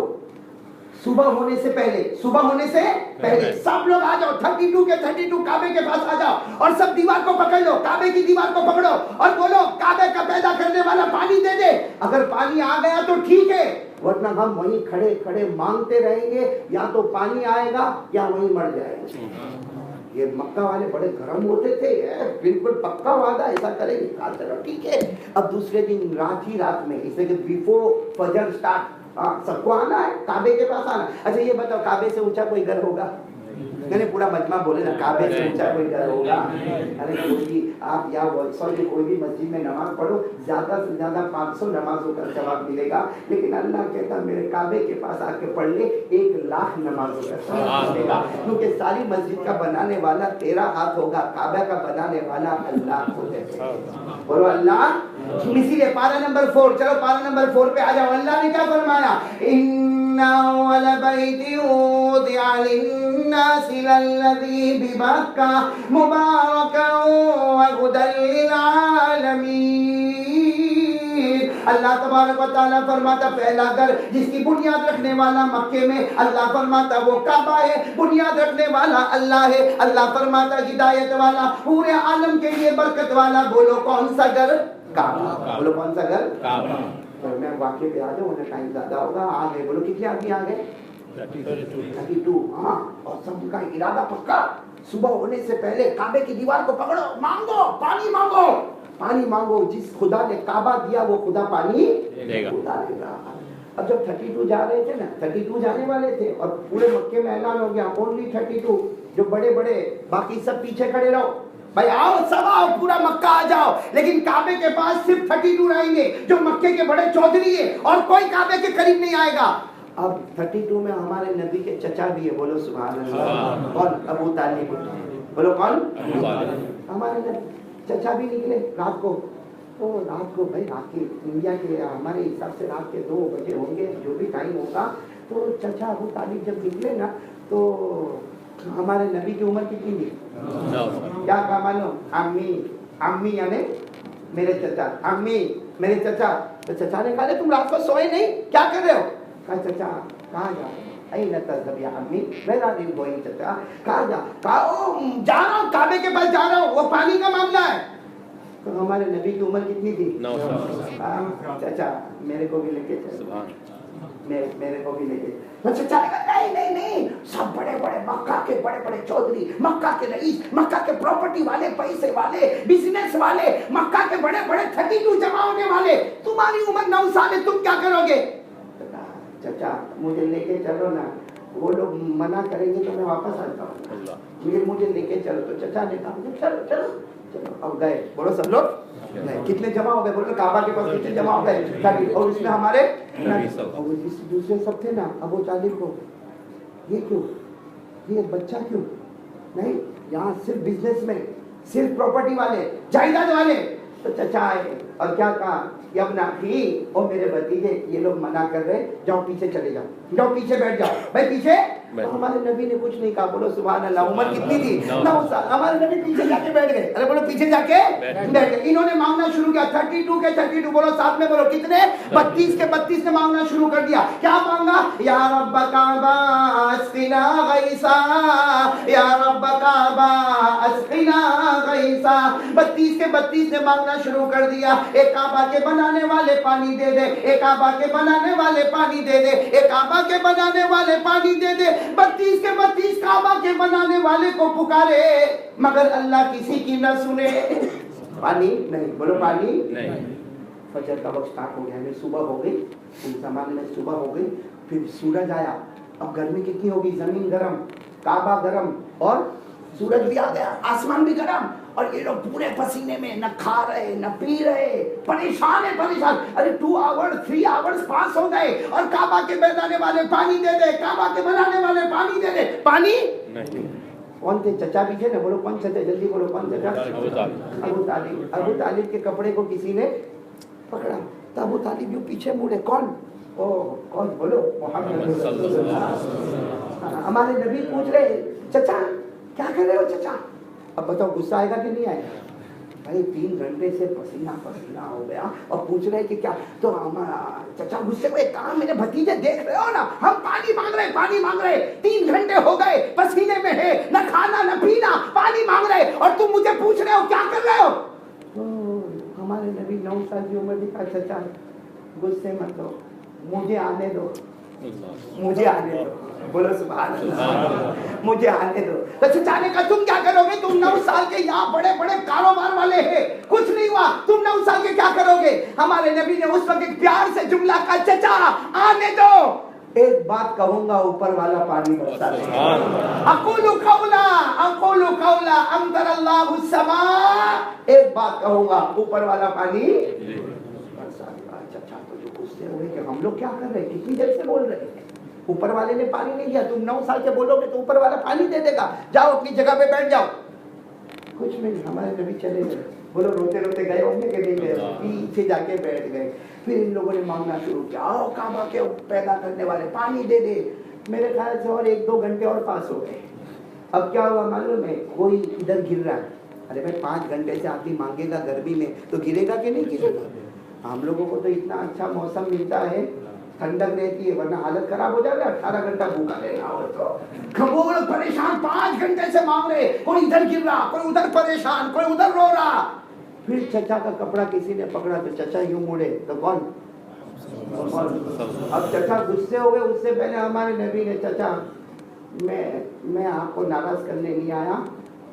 A: सुबह होने से पहले सब लोग आ जाओ, 32 के 32 काबे के पास आ जाओ और सब दीवार को पकड़ लो, काबे की दीवार को पकड़ो और बोलो काबे का पैदा करने वाला पानी दे दे। अगर पानी आ गया तो ठीक है, वरना हम वहीं खड़े खड़े मांगते रहेंगे, या तो पानी आएगा या वहीं मर जाएंगे। ये मक्का वाले बड़े गरम होते थे, बिल्कुल पक्का वादा, ऐसा करेंगे। कहा चलो ठीक है। अब दूसरे दिन रात में, इसलिए कि बिफोर फजर स्टार्ट, सबको आना है, काबे के पास आना। अच्छा ये बताओ, काबे से ऊंचा कोई घर होगा? मैंने पूरा मजमा बोले ना, काबे से ऊंचा कोई घर होगा? अरे कोई भी आप या सॉरी कोई भी मस्जिद में नमाज पढ़ो, ज्यादा से ज्यादा 500 नमाजों का जवाब मिलेगा, लेकिन अल्लाह कहता मेरे काबे के पास आके पढ़ ले, 1,00,000 नमाजों का जवाब मिलेगा, क्योंकि सारी मस्जिद का बनाने वाला तेरा हाथ होगा, काबा का बनाने वाला अल्लाह होगा। बोलो अल्लाह। इसीलिए पारा नंबर 4, चलो पारा नंबर 4 पे आ जाओ। अल्लाह ने क्या फरमाया? इन्ना अव्वल बैति वुदिअ लिन्नासि लल्लज़ी बिबक्का मुबारकन व हुदल लिल आलमीन। अल्लाह तबारक व तआला फरमाता पहला घर जिसकी बुनियाद रखने वाला मक्के में, अल्लाह फरमाता वो काबा है, बुनियाद रखने वाला अल्लाह है। अल्लाह फरमाता हिदायत वाला, पूरे आलम के लिए बरकत वाला। बोलो कौन सा घर? काबा। बोलो कौन सा घर? काबा। तो मैं वाक्य पे आ जाऊं, वरना टाइम ज्यादा होगा। आ गए, बोलो कितने आदमी आ गए? 32। हाँ, और सबका इरादा पक्का, सुबह होने से पहले काबे की दीवार को पकड़ो, मांगो पानी, मांगो पानी, मांगो। जिस खुदा ने काबा दिया वो खुदा पानी देगा। अब जब 32 जा रहे थे ना, 32 जाने वाले थे और पूरे मक्के में ऐलान हो गया ओनली 32, जो बड़े बड़े, बाकी सब पीछे खड़े रहो, भाई आओ सब आओ, पूरा मक्का आ जाओ, लेकिन काबे के पास सिर्फ 32 रहेंगे जो मक्के के बड़े चौधरी है, और कोई काबे के करीब नहीं आएगा। अब 32 में हमारे नबी के चचा भी है, बोलो सुभान अल्लाह। कौन? अबू तालिब। बोलो कौन? हमारे नबी चचा भी निकले रात को। तो रात को भाई, रात के इंडिया के हमारे हिसाब से रात के 2 बजे होंगे, जो भी टाइम होगा। तो चचा अबू तालिब जब निकले ना, तो हमारे नबी की उम्र कितनी थी? क्या कहा मालूम? अम्मी यानी मेरे चचा, अम्मी मेरे चचा। तो चचा ने कहा तुम रात को सोए नहीं, क्या कर रहे हो? कहा चचा कहाँ जा? अम्मी मेरा दिल गोइंग चचा, कहाँ जा? जा रहा हूँ, काबे के पास जा रहा हूँ, वो पानी का मामला है। तो हमारे नबी की उम्र कितनी थी? 9 साल। चचा मेरे को भी लेके चलो, मेरे को भी लेके। तो चचा ने कहा नहीं, सब बड़े बड़े मक्का के बड़े बड़े चौधरी, मक्का के रईस, मक्का के प्रॉपर्टी वाले, पैसे वाले, बिजनेस वाले, मक्का के बड़े बड़े 32 जमा होने वाले, तुम्हारी उम्र 9 साल है, तुम क्या करोगे? चचा मुझे लेके चलो ना, वो लोग मना करेंगे तो मैं वापस आता हूँ, मुझे लेके चलो। तो चचा ने कहा चलो चलो चलो। अब गए, बोलो सब लोग नहीं, कितने जमा हो गए? बोलो काबा के पास कितने जमा हो गए? और इसमें हमारे दूसरे सब थे ना, अबू तालिब को ये क्यों, ये बच्चा क्यों नहीं? यहाँ सिर्फ बिजनेसमैन, सिर्फ प्रॉपर्टी वाले, जायदाद वाले। तो चचा आए और क्या कहा कि अब ना ही और मेरे भतीजे ये लोग मना कर रहे, जाओ पीछे चले जाओ, जाओ पीछे बैठ जाओ। भाई पीछे, तो हमारे नबी ने कुछ नहीं कहा। बोलो सुभान अल्लाह। उम्र कितनी थी? 9 साल। हमारे नबी पीछे जाके बैठ गए। अरे बोलो पीछे जाके बैठ गए। इन्होंने मांगना शुरू किया, 32 के 32, बोलो साथ में बोलो कितने? 32 के 32 ने मांगना शुरू कर दिया। क्या मांगा? या रब्ब काबा अस्किना गैसा, या रब्ब काबा अस्किना गैसा। 32 के 32 ने मांगना शुरू कर दिया, एक काबा के बनाने वाले पानी दे दे, एक काबा के बनाने वाले पानी दे दे, एक काबा के बनाने वाले पानी दे दे। 32 के 32 काबा के बनाने वाले को पुकारे, मगर अल्लाह किसी की न सुने। पानी नहीं, बोलो पानी नहीं। फजर का वक्त स्टार्ट हो गया, सुबह हो गई, उस जमाने में सुबह हो गई, फिर सूरज आया। अब गर्मी कितनी होगी? जमीन गर्म, काबा गर्म, और सूरज भी आ गया, आसमान भी गर्म, और ये लोग पूरे पसीने में, न खा रहे न पी रहे, परेशान है परेशान। अरे 2 आवर्स 3 आवर्स पास हो गए और काबा के बनाने वाले पानी दे दे, काबा के बनाने वाले पानी दे दे। पानी नहीं। कौन थे? चचा भी थे ना, बोलो कौन चचा, जल्दी बोलो कौन चचा? अबू तालिब। अबू तालिब के कपड़े को किसी ने पकड़ा, तो अबू तालिब यूं पीछे मुड़े। कौन? ओ कौन? बोलो मोहम्मद सल्लल्लाहु अलैहि वसल्लम। हमारे नबी पूछ रहे, चचा क्या कर रहे हो चचा? अब बताओ गुस्सा आएगा कि नहीं आएगा? भाई 3 घंटे से पसीना पसीना हो गया और पूछ रहे कि क्या, तो हमारा चचा गुस्से में कहा मेरे भतीजे देख रहे हो ना, हम पानी मांग रहे 3 घंटे हो गए, पसीने में है, न खाना न पीना, पानी मांग रहे और तुम मुझे पूछ रहे हो क्या कर रहे हो। तो हमारे नबी 9 साल की उम्र दिखा, चचा गुस्से मत हो, मुझे आने दो, बोलो सुभान अल्लाह, मुझे आने दो। तो चचा ने कहा तुम क्या करोगे, तुम 9 साल के यहाँ बड़े बड़े कारोबार वाले हैं, कुछ नहीं हुआ, तुम 9 साल के क्या करोगे। हमारे नबी ने उस वक्त प्यार से जुमला कहा, चचा आने दो, एक बात कहूंगा, ऊपर वाला पानी बरसा देगा। अक़ूलु क़ौला अंज़र अल्लाहु समा, एक बात कहूंगा, ऊपर वाला पानी बरसा देगा। चचा तो जो गुस्से हुए कि हम लोग क्या कर रहे हैं, कितनी देर से बोल रहे हैं, ऊपर वाले ने पानी नहीं दिया, तुम 9 साल के बोलोगे तो ऊपर वाला पानी दे देगा, जाओ अपनी जगह पे बैठ जाओ। कुछ नहीं, हमारे नबी चले गए, बोलो रोते रोते गए होंगे कि नहीं गए, पीछे जाके बैठ गए। फिर इन लोगों ने मांगना शुरू किया, आओ काबा के पैदा करने वाले पानी दे दे। मेरे ख्याल से और 1-2 घंटे और पास हो गए। अब क्या हुआ मालूम है, कोई इधर गिर रहा है, अरे भाई 5 घंटे से आदमी मांगेगा गर्मी में तो गिरेगा कि नहीं गिरेगा। हम लोगों को तो इतना अच्छा मौसम मिलता है, ठंडक रहती है, वरना हालत खराब हो जाएगा, 18 घंटा भूखा रहेगा। और तो वो लोग परेशान 5 घंटे से मांग रहे, कोई इधर गिर रहा, कोई उधर परेशान, कोई उधर रो रहा। फिर चचा का कपड़ा किसी ने पकड़ा तो चचा यूं मुड़े तो कौन। अब चचा गुस्से हो गए। उससे पहले हमारे नबी ने, चचा मैं आपको नाराज करने नहीं आया,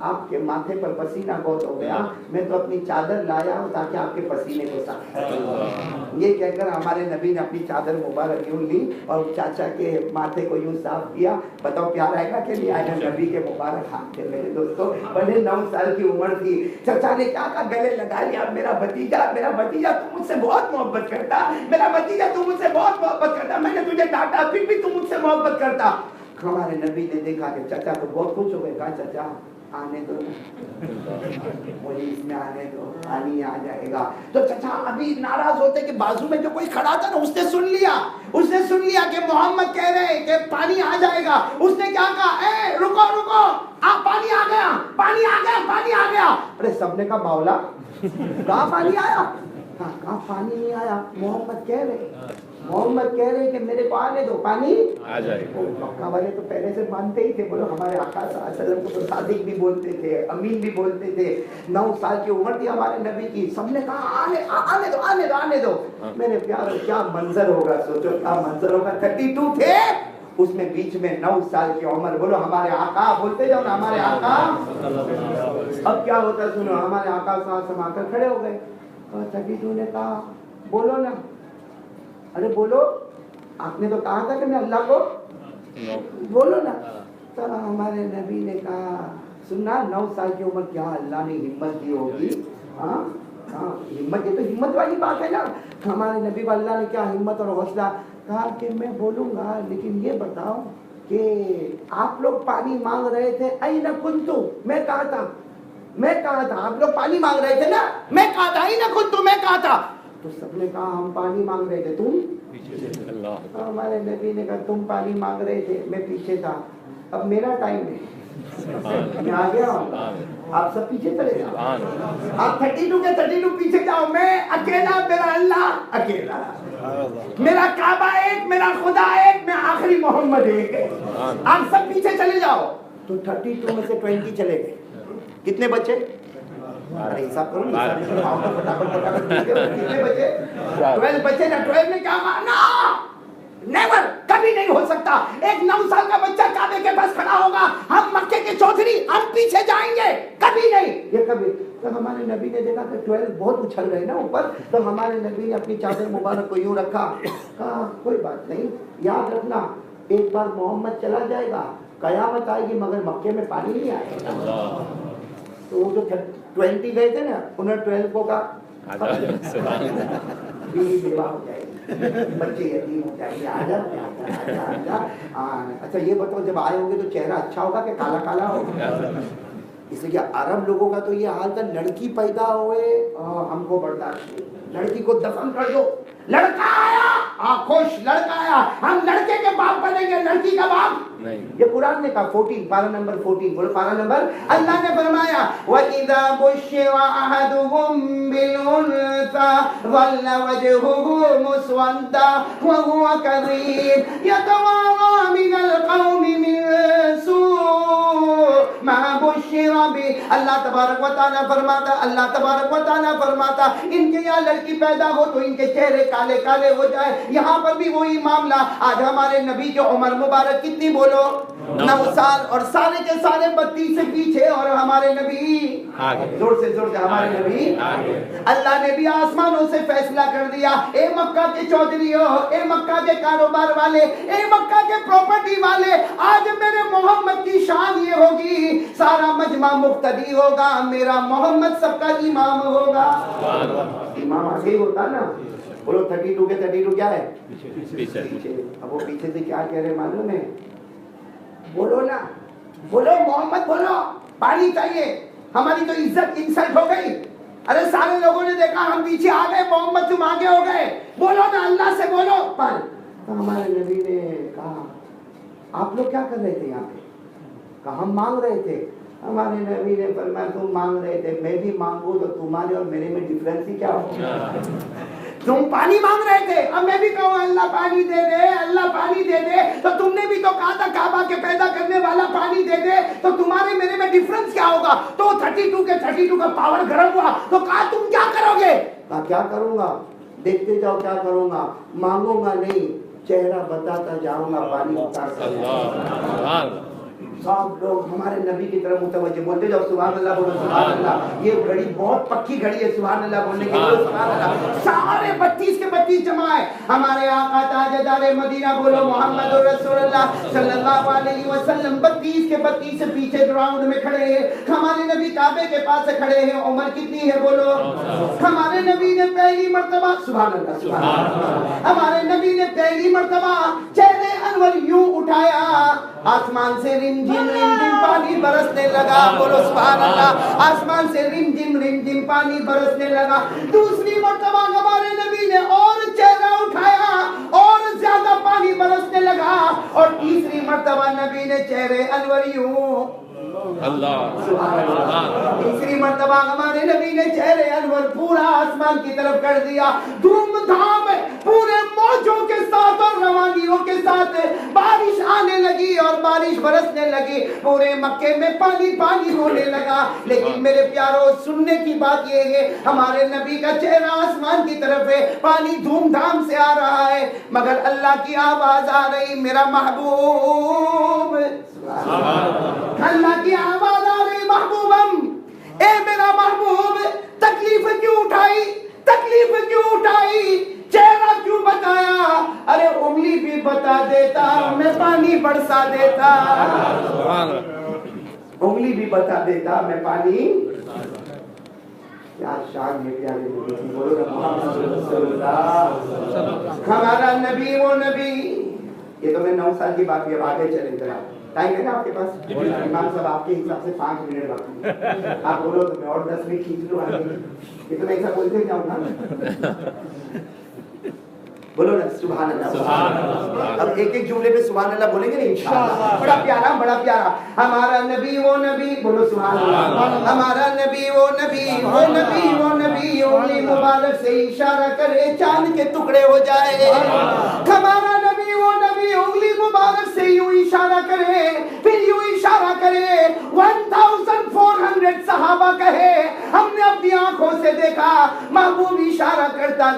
A: आपके माथे पर पसीना बहुत हो गया, मैं तो अपनी चादर लाया हूँ ताकि आपके पसीने को साफ करूं। ये कहकर हमारे नबी ने अपनी चादर मुबारक यूं ली और चाचा के माथे को यूं साफ किया। बताओ प्यार आएगा कि नहीं आएगा, नबी के मुबारक हाथ थे मेरे दोस्तों। भले 9 साल की उम्र थी, चचा ने क्या कहा, गले लगा लिया, मेरा भतीजा तू मुझसे बहुत मोहब्बत करता, मेरा भतीजा तू मुझसे बहुत मोहब्बत करता, मैंने तुझे डांटा फिर भी तू मुझसे मोहब्बत करता। हमारे नबी ने देखा कि चचा तो बहुत खुश हो गए, कहा चचा आने दो, मुझे इसमें आने दो, पानी आ जाएगा। तो चचा अभी नाराज होते कि बाजू में जो कोई खड़ा था ना, उसने सुन लिया कि मोहम्मद कह रहे हैं कि पानी आ जाएगा। उसने क्या कहा, ए रुको पानी आ गया। अरे सबने कहा बावला, कहाँ पानी आया, कहाँ पानी नहीं आया। मोहम्मद कह रहे कि मेरे को आने दो, पानी आ जाएगा। मक्का वाले तो पहले से मानते ही थे, बोलो हमारे आका सल्लल्लाहु अलैहि वसल्लम को तो सादिक भी बोलते थे, अमीन भी बोलते थे। 9 साल की उम्र थी हमारे नबी की, सबने कहा आने दो। मेरे प्यारे क्या मंजर होगा, सोचो क्या मंजर होगा। 32 थे, उसमें बीच में 9 साल की उम्र। बोलो हमारे आका, बोलते जाओ ना हमारे आका। अब क्या होता सुनो, हमारे आका साथ समाकर खड़े हो गए। 32 ने कहा बोलो ना, अरे बोलो, आपने तो कहा था कि मैं अल्लाह को बोलो ना। तो हमारे नबी ने कहा सुनना, 9 साल की उम्र, क्या अल्लाह ने हिम्मत दी होगी। हिम्मत, ये तो हिम्मत वाली बात है ना। हमारे नबी को अल्लाह ने क्या हिम्मत और हौसला। कहा कि मैं बोलूंगा, लेकिन ये बताओ कि आप लोग पानी मांग रहे थे, अय्ना कुंतु, मैं कहा था आप लोग पानी मांग रहे थे ना, मैं कहा था अय्ना कुंतु, मैं कहा था। तो सबने कहा हम पानी मांग रहे थे, तुम। हमारे नबी ने कहा तुम पानी मांग रहे थे, मैं पीछे था, अब मेरा टाइम है, मैं आ गया हूँ, आप सब पीछे चले जाओ। आप 32 के 32 पीछे जाओ, मैं अकेला, मेरा अल्लाह अकेला, मेरा काबा एक, मेरा खुदा एक, मैं आखिरी मोहम्मद एक। आप सब पीछे चले जाओ। तो 32 में से 20 चले गए, कितने बचे? अरे हिसाब करो, फटाफट कितने बचे? 12 बचे ना। 12 ने क्या कहा, ना नेवर, कभी नहीं हो सकता। एक 9 साल का बच्चा काबे के पास खड़ा होगा, हम मक्के के चौधरी, हम पीछे जाएंगे, कभी नहीं, ये कभी। तो हमारे नबी ने देखा कि 12 बहुत उछल रहे ना ऊपर, तो हमारे नबी ने अपनी चादर मुबारक को यूं रखा, कहा कोई बात नहीं, याद रखना एक बार मोहम्मद चला जाएगा, कयामत आएगी, मगर मक्के में पानी नहीं आएगा। तो वो जो 20 गए थे ना, उन्होंने 12 को कहा बीवी बेवा हो जाएगी, बच्चे यतीम हो जाएंगे, आजा। अच्छा ये बताओ, जब आए होंगे तो चेहरा अच्छा होगा कि काला काला होगा? इसलिए अरब लोगों का तो ये हाल था, लड़की पैदा हुए हमको बर्दाश्त नहीं, लड़की को दफन कर दो, लड़का आया خوش لڑکا آیا ہم لڑکے کے باپ بنیں گے لڑکی کا باپ نہیں. یہ قرآن نے کہا 14 پارہ نمبر 14 بولو پارہ نمبر. اللہ نے فرمایا وَإِذَا بُشِّرَ أَحَدُهُم بِالْأُنثَىٰ ظَلَّ وَجْهُهُ مُسْوَدًّا وَهُوَ كَظِيمٌ يَتَوَارَىٰ مِنَ الْقَوْمِ مِن سُوءِ مَا بُشِّرَ بِهِ. اللہ تبارک و تعالیٰ فرماتا ان کے یہاں لڑکی پیدا ہو تو ان کے چہرے کالے کالے ہو جائے. یہاں پر بھی وہی معاملہ. آج ہمارے نبی کے عمر مبارک کتنی بولو 9 سال اور سارے کے سارے 32 سے پیچھے اور ہمارے نبی زور سے ہمارے نبی. اللہ نے بھی آسمانوں سے فیصلہ کر دیا اے مکہ کے چودھریوں اے مکہ کے کاروبار والے اے مکہ کے پراپرٹی والے آج میرے محمد کی شان یہ ہوگی سارا مجمع مقتدی ہوگا میرا محمد سب کا امام ہوگا. امام آگے ہوتا نا. بولو 32 کے 32 کیا ہے پیچھے. اب وہ پیچھے سے کیا کہہ رہے معلوم ہے. بولو نا بولو محمد بولو پانی چاہیے. ہماری تو عزت انسلٹ ہو گئی. ارے سارے لوگوں نے دیکھا ہم پیچھے آ گئے محمد تم آگے ہو گئے. بولو نا اللہ سے بولو. پر تو ہمارے نبی نے کہا آپ لوگ کیا کر رہے تھے یہاں پہ. کہا ہم مانگ رہے تھے. ہمارے نبی نے فرمایا تم مانگ رہے تھے میں بھی مانگوں تو تمہارے اور میرے میں ڈفرینس ہی کیا ہو. تم پانی مانگ رہے تھے اب میں بھی کہوں اللہ پانی دے دے اللہ پانی دے دے تو تم نے بھی تو کہا تھا کعبہ کے پیدا کرنے والا پانی دے دے تو تمہارے میرے میں ڈفرنس کیا ہوگا. تو 32 کے 32 کا پاور گرم ہوا تو کہا تم کیا کرو گے. کہا کیا کروں گا دیکھتے جاؤ کیا کروں گا. مانگوں گا نہیں چہرہ بتاتا جاؤں گا پانی اتارتا. سب لوگ ہمارے نبی کی طرف متوجہ بولتے جاؤ سبحان اللہ بولو سبحان اللہ. یہ گھڑی بہت پکی گھڑی ہے سبحان اللہ بولنے کی بولو سبحان اللہ. سارے 32 کے 32 جمع ہے. ہمارے آقا تاجدار مدینہ بولو محمد رسول اللہ صلی اللہ علیہ وسلم 32 کے 32 سے پیچھے گراؤنڈ میں کھڑے ہیں. ہمارے نبی کعبے کے پاس کھڑے ہیں. عمر کتنی ہے بولو. ہمارے نبی نے پہلی مرتبہ سبحان اللہ سبحان اللہ ہمارے نبی نے پہلی مرتبہ چہرے انور یوں اٹھایا آسمان سے رم جم پانی برسنے لگا. بولو سبحان اللہ. آسمان سے رم جم پانی برسنے لگا. دوسری مرتبہ ہمارے نبی نے اور چہرہ اٹھایا اور زیادہ پانی برسنے لگا. اور تیسری مرتبہ نبی نے چہرے انور یوں اللہ سبحان اللہ. تیسری مرتبہ ہمارے نبی نے چہرے انور پورا آسمان کی طرف کر دیا. دھوم دھام پورے موجوں کے ساتھ اور روانیوں کے ساتھ بارش آنے لگی اور بارش برسنے لگی. پورے مکے میں پانی پانی ہونے لگا. لیکن میرے پیاروں سننے کی بات یہ ہے ہمارے نبی کا چہرہ آسمان کی طرف ہے پانی دھوم دھام سے آ رہا ہے مگر اللہ کی آواز آ رہی میرا محبوب. اللہ کی آواز آ رہی محبوبم اے میرا محبوب تکلیف کیوں اٹھائی چہرہ کیوں بتایا. ارے انگلی بھی بتا دیتا میں پانی برسا دیتا. انگلی بھی بتا دیتا میں پانی. کیا شان ہے پیارے نبی. بولو محمد رسول اللہ. ہمارا نبی وہ نبی. یہ تو میں 9 سال کی بات ہے. اب آگے چلیں ذرا ٹائم ہے نا آپ کے پاس. امام صاحب آپ کے حساب سے 5 منٹ باقی ہے. آپ بولو تو میں اور 10 منٹ کھینچ لوں آگے. یہ تو میں ایسا بولتے جاؤں نا. بولو نا سبحان اللہ. اب ایک ایک جملے پہ سبحان اللہ بولیں گے نا انشاءاللہ. بڑا پیارا ہمارا نبی وہ نبی. بولو سبحان اللہ. ہمارا نبی وہ نبی انگلی مبارک سے اشارہ کرے چاند کے ٹکڑے ہو جائے. ہمارا نبی وہ نبی انگلی مبارک سے یوں اشارہ کرے پھر یوں اشارہ کرے 1400 صحابہ کہے ہم نے اپنی آنکھوں سے دیکھا. محبوب اشارہ کرتا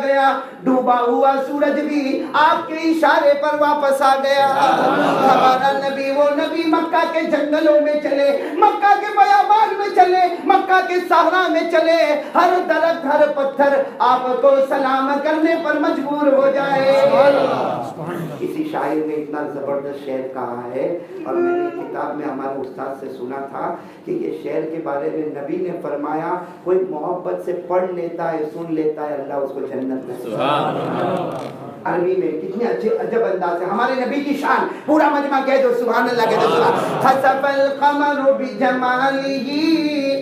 A: گیا ڈوبا ہوا سورج بھی آپ کے اشارے پر واپس آ گیا. ہمارا نبی وہ نبی مکہ کے جنگلوں میں چلے مکہ کے بیابان میں چلے مکہ کے صحرا میں چلے ہر درخت ہر پتھر آپ کو سلام کرنے پر مجبور ہو جائے. کسی شاعر نے اتنا زبردست شعر کہا ہے اور میں نے کتاب میں ہمارے استاد سے سنا تھا کہ یہ شعر کے بارے میں نبی نے فرمایا کوئی محبت سے پڑھ لیتا ہے سن لیتا ہے اللہ اس کو جنت میں. سبحان اللہ. عربی میں کتنے اچھے عجب انداز ہے. ہمارے نبی کی شان پورا مجمع کہہ دو سبحان اللہ کہہ دو. خسف القمر بجمالہ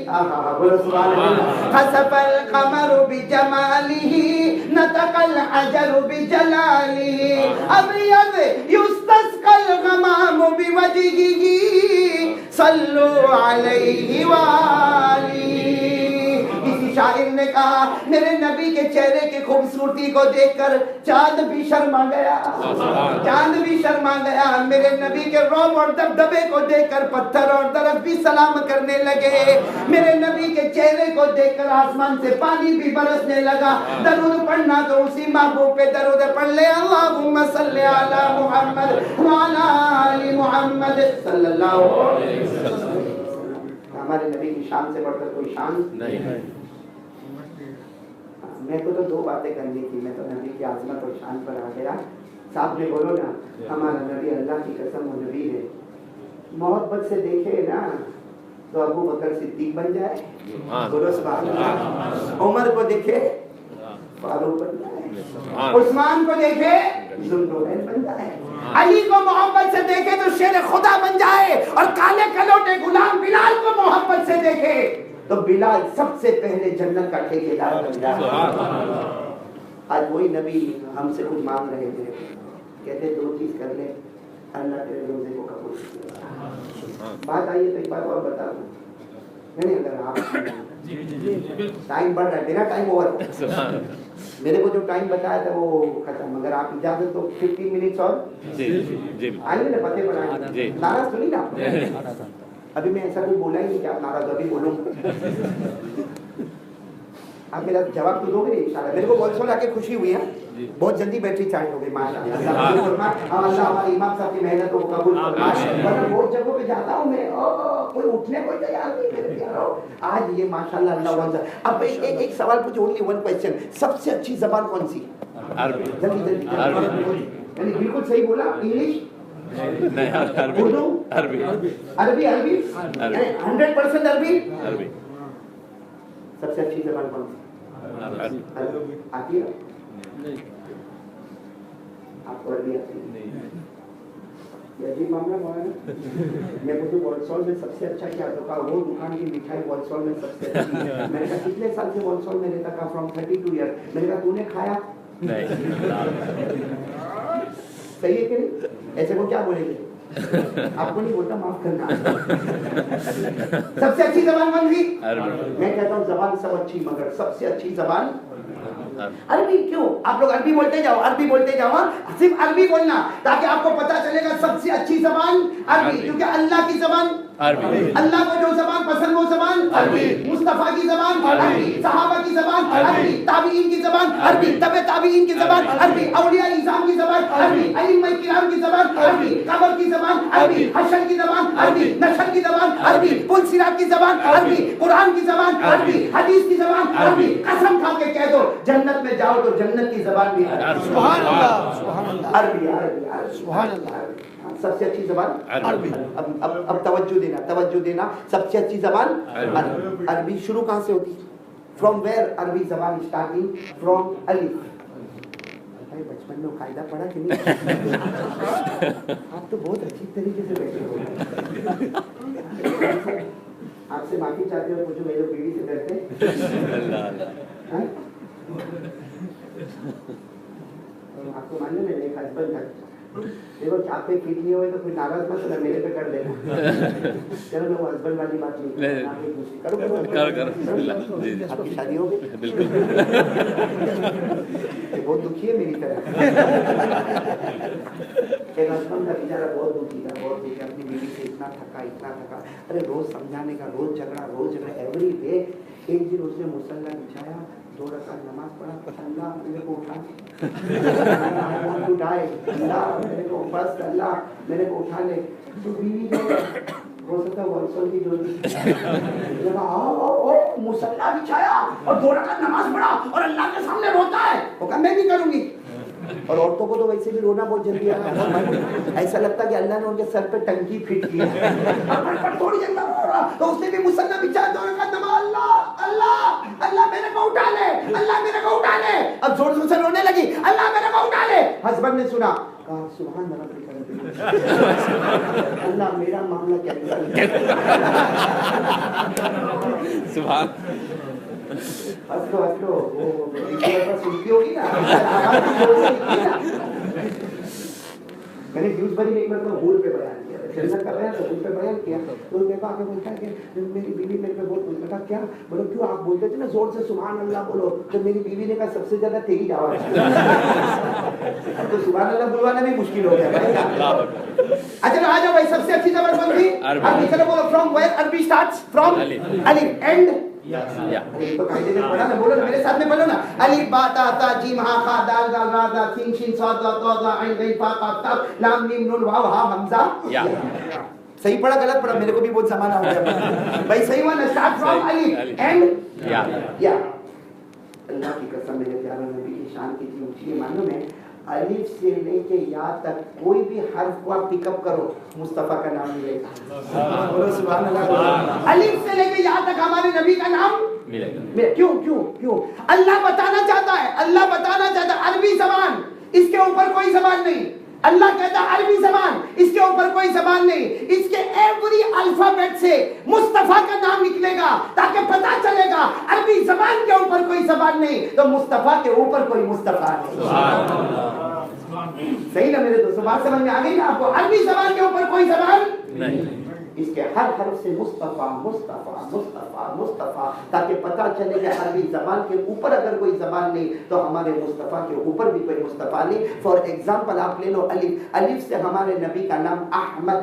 A: बोलो सुभान अल्लाह। खसफल कमरु बिजमालिही नतकल हजरु बिजलालिही अबयद युस्तस्कल गमामु बिवजहिही सल्लु अलैहि वाली। किसी शायर ने कहा मेरे नबी के चेहरे की खूबसूरती को देखकर चांद भी शर्मा गया, चांद भी शर्मा गया। मेरे नबी के रौब और दबदबे को देखकर पत्थर और दरख्त भी सलाम करने लगे। मेरे नबी के चेहरे को देखकर आसमान से पानी भी बरसने लगा। दरूद पढ़ना तो उसी महबूब पे दरूद पढ़ ले, अल्लाहुम्मा सल्ली अला मुहम्मद व अला आलि मुहम्मद सल्लल्लाहु अलैहि वसल्लम। हमारे नबी की शान से बढ़कर कोई शान नहीं है। मेरे को तो दो बातें करनी थी, मैं तो नबी की आज़मत और शान पर आ गया। साहब ने बोलो ना, हमारा नबी अल्लाह की कसम वो नबी है, मोहब्बत से देखे ना तो अबू बकर सिद्दीक बन जाए, बोलो सुभान अल्लाह। उमर को देखे फारूक बन जाए, उस्मान को देखे ज़ुल्नुरैन बन जाए, अली को मोहब्बत से देखे तो शेर खुदा बन जाए, और काले कलोटे गुलाम बिलाल को मोहब्बत से देखे तो बिलाल सबसे पहले जन्नत का ठेकेदार बन जाए। आज वही नबी हमसे कुछ मांग रहे थे, कहते दो चीज कर ले, अल्लाह तेरे रोजे को कबूल करे। बात आई है तो एक बार और बता दूं, नहीं अगर आप टाइम बढ़ रहा है, मेरा टाइम ओवर, मेरे को जो टाइम बताया था वो खत्म, मगर आप इजाजत तो 15 मिनट्स और आइए ना पते बनाए, नाराज सुनी ना अभी मैं ऐसा कोई बोला ही नहीं कि आप नाराज अभी बोलूंगा। आप मेरा जवाब तो दोगे इंशाल्लाह। मेरे को वॉइस आके खुशी हुई है, बहुत जल्दी बैटरी चार्ज हो गई माशाल्लाह। अल्लाह हमारे इमाम साहब की मेहनत को कबूल फरमाए। वरना बहुत जगहों पे जाता हूँ मैं, कोई उठने को तैयार नहीं मेरे प्यारो। आज ये माशाल्लाह अल्लाह। अब एक सवाल पूछो, ओनली वन क्वेश्चन, सबसे अच्छी जबान कौन सी? अरबी। जल्दी बिल्कुल सही बोला। इंग्लिश नहीं, उर्दू, अरबी, अरबी, अरबी 100% अरबी। सबसे अच्छी जबान कौन सी? आती है? आपको अरबी आती है? ये अजीब मामला हुआ है ना। मैं पूछूं वॉलसॉल में सबसे अच्छा क्या? तो कहा वो दुकान की मिठाई वॉलसॉल में सबसे अच्छी है। मैंने कहा कितने साल से वॉलसॉल में रहता? कहा फ्रॉम 32 ईयर। मैंने कहा तूने खाया? नहीं। सही है कि नहीं? ऐसे को क्या बोलेंगे? आपको नहीं बोलता, माफ करना। सबसे अच्छी जबान कौन सी? मैं कहता हूँ जबान सब अच्छी, मगर सबसे अच्छी जबान अरबी। क्यों? आप लोग अरबी बोलते जाओ, अरबी बोलते जाओ, सिर्फ अरबी बोलना, ताकि आपको पता चलेगा सबसे अच्छी जबान अरबी। क्योंकि अल्लाह की जबान अरबी, अल्लाह को जो जबान पसंद वो जबान अरबी, मुस्तफा की जबान अरबी, सहाबा की जबान अरबी, ताबीइन की जबान अरबी, तबे ताबीइन की जबान अरबी, औलिया इज़ाम की जबान अरबी, अइम्मा किराम की जबान अरबी, कब्र की जबान अरबी, हशर की जबान अरबी, नशर की जबान अरबी, पुल सिरात की जबान अरबी, कुरान की जबान अरबी, हदीस की जबान अरबी। कसम खा के कह दो जन्नत में जाओ तो जन्नत की जबान भी अरबी। सुभान अल्लाह, सुभान अल्लाह, अरबी, अरबी, सुभान अल्लाह। सबसे अच्छी जबान अरबी। अब तवज्जो देना, तवज्जो देना। सबसे अच्छी जबान अरबी। अरबी शुरू कहाँ से होती? फ्रॉम वेयर अरबी जबान स्टार्टिंग? फ्रॉम अलिफ। भाई बचपन में कायदा पढ़ा कि नहीं? आप तो बहुत अच्छी तरीके से बैठे हो। आपसे माफी चाहते हो, मुझे मेरे बीवी से डरते। आपको मालूम है मेरे एक हस्बैंड था, देखो आप पे फिट नहीं हुए तो कोई नाराज मत होना, मेरे पे कर देना। चलो मैं वो हस्बैंड वाली बात नहीं करो। आपकी शादी हो गई? बिल्कुल। बहुत दुखी है मेरी तरह। एक हस्बैंड का बेचारा बहुत दुखी था, बहुत दुखी, अपनी बीवी से इतना थका। अरे रोज समझाने का, रोज झगड़ा एवरी डे। एक दिन उसने मुसल्ला बिछाया, 2 रकात नमाज पढ़ा, अल्लाह मेरे को उठा, अल्लाह मेरे को बस, अल्लाह मेरे को उठा ले। तो बीवी जो हो सकता वॉलसॉल की जो आओ मुसल्ला बिछाया और 2 रकात नमाज पढ़ा और अल्लाह के सामने रोता है। वो कहा मैं भी करूंगी। और औरतों को तो वैसे भी रोना बहुत जल्दी आता है, ऐसा लगता है कि अल्लाह ने उनके सर पे टंकी फिट की है। पर थोड़ी जल्दी रो रहा तो उसने भी मुसल्ला बिछाया, 2 रकात नमाज, अल्लाह मेरे को उठा ले, अल्लाह मेरे को उठा ले। अब जोर जोर से रोने लगी, अल्लाह मेरे को उठा ले। हस्बैंड ने सुना, کہا سبحان ربک اللہ میرا معاملہ کیا
B: سبحان
A: ہسلو وہ سنتی ہوگی نا میں نے ویوز بھری ایک مرتبہ حور پہ بیان کیا جنت کر رہے ہیں تو حور پہ بیان کیا تو میرے پاس آگے بولتا ہے کہ میری بیوی میرے پہ بہت بولتا کیا بولو کیوں آپ بولتے تھے نا زور سے سبحان اللہ بولو تو میری بیوی نے کہا سب سے زیادہ تیری آواز اب تو سبحان اللہ بلوانا بھی مشکل ہو گیا بھائی. اچھا آ جاؤ بھائی سب سے اچھی زبان کون تھی عربی. چلو بولو فرام ویئر عربی سٹارٹس فرام الف اینڈ تو قاعدے میں پڑھا نا بولو نا میرے ساتھ میں بولو نا الف با تا تا جیم ہا خا دال دال را دا سین شین صاد ضاد طا ظا عین غین فا قاف تاء لام میم نون واو ہا حمزہ یا. صحیح پڑھا غلط پڑھا میرے کو بھی بہت زمانہ ہو گیا بھائی. صحیح ہوا نا اسٹارٹ فرام الف اینڈ یا. اللہ کی قسم میرے پیارے نبی کی شان کتنی اونچی ہے معلوم ہے. الف سے لے کے یا تک کوئی بھی حرف کو آپ پک اپ کرو مصطفیٰ کا نام ملے گا. بولو سبحان اللہ. الف سے لے کے یا تک ہمارے نبی کا نام ملے گا. کیوں کیوں کیوں؟ اللہ بتانا چاہتا ہے, اللہ بتانا چاہتا ہے عربی زبان اس کے اوپر کوئی زبان نہیں. اللہ کہتا ہے عربی زبان اس کے اوپر کوئی زبان نہیں. اس کے ایوری الفابیٹ سے مصطفیٰ کا نام نکلے گا تاکہ پتہ چلے گا عربی زبان کے اوپر کوئی زبان نہیں تو مصطفیٰ کے اوپر کوئی مصطفیٰ نہیں. صحیح نا میرے دوستو, بات سمجھ میں آ گئی نا آپ کو؟ عربی زبان کے اوپر کوئی زبان نہیں. اس کے ہر حرف سے مصطفیٰ مصطفیٰ مصطفیٰ مصطفیٰ تاکہ پتہ چلے کہ عربی زبان کے اوپر اگر کوئی زبان نہیں تو ہمارے مصطفیٰ کے اوپر بھی کوئی مصطفیٰ نہیں. فار ایگزامپل آپ لے لو الف. الف سے ہمارے نبی کا نام احمد.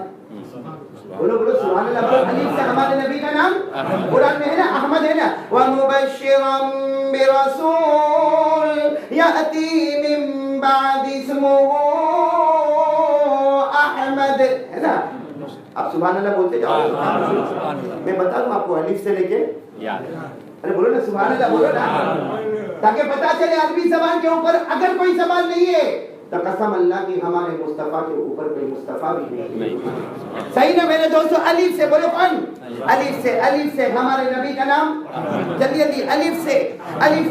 A: بولو بولو سبحان اللہ بولو. الف سے ہمارے نبی کا نام قرآن میں ہے نا احمد ہے نا. وَمُبَشِّرًا بِرَسُولٍ يَأْتِي مِن بَعْدِ اسْمُهُ احمد ہے نا. آپ سبحان اللہ بولتے جاؤ. میں بتا دوں آپ کو الف سے لے کے ارے بولو نا سبحان اللہ بولو نا تاکہ پتہ چلے عربی زبان کے اوپر اگر کوئی زبان نہیں ہے تو قسم اللہ کی ہمارے مصطفیٰ کے اوپر کوئی مصطفیٰ بھی نہیں. صحیح نا میرے دوستو؟ الف سے بولو کون؟ الف سے ہمارے نبی کا نام جلدی جلدی. الف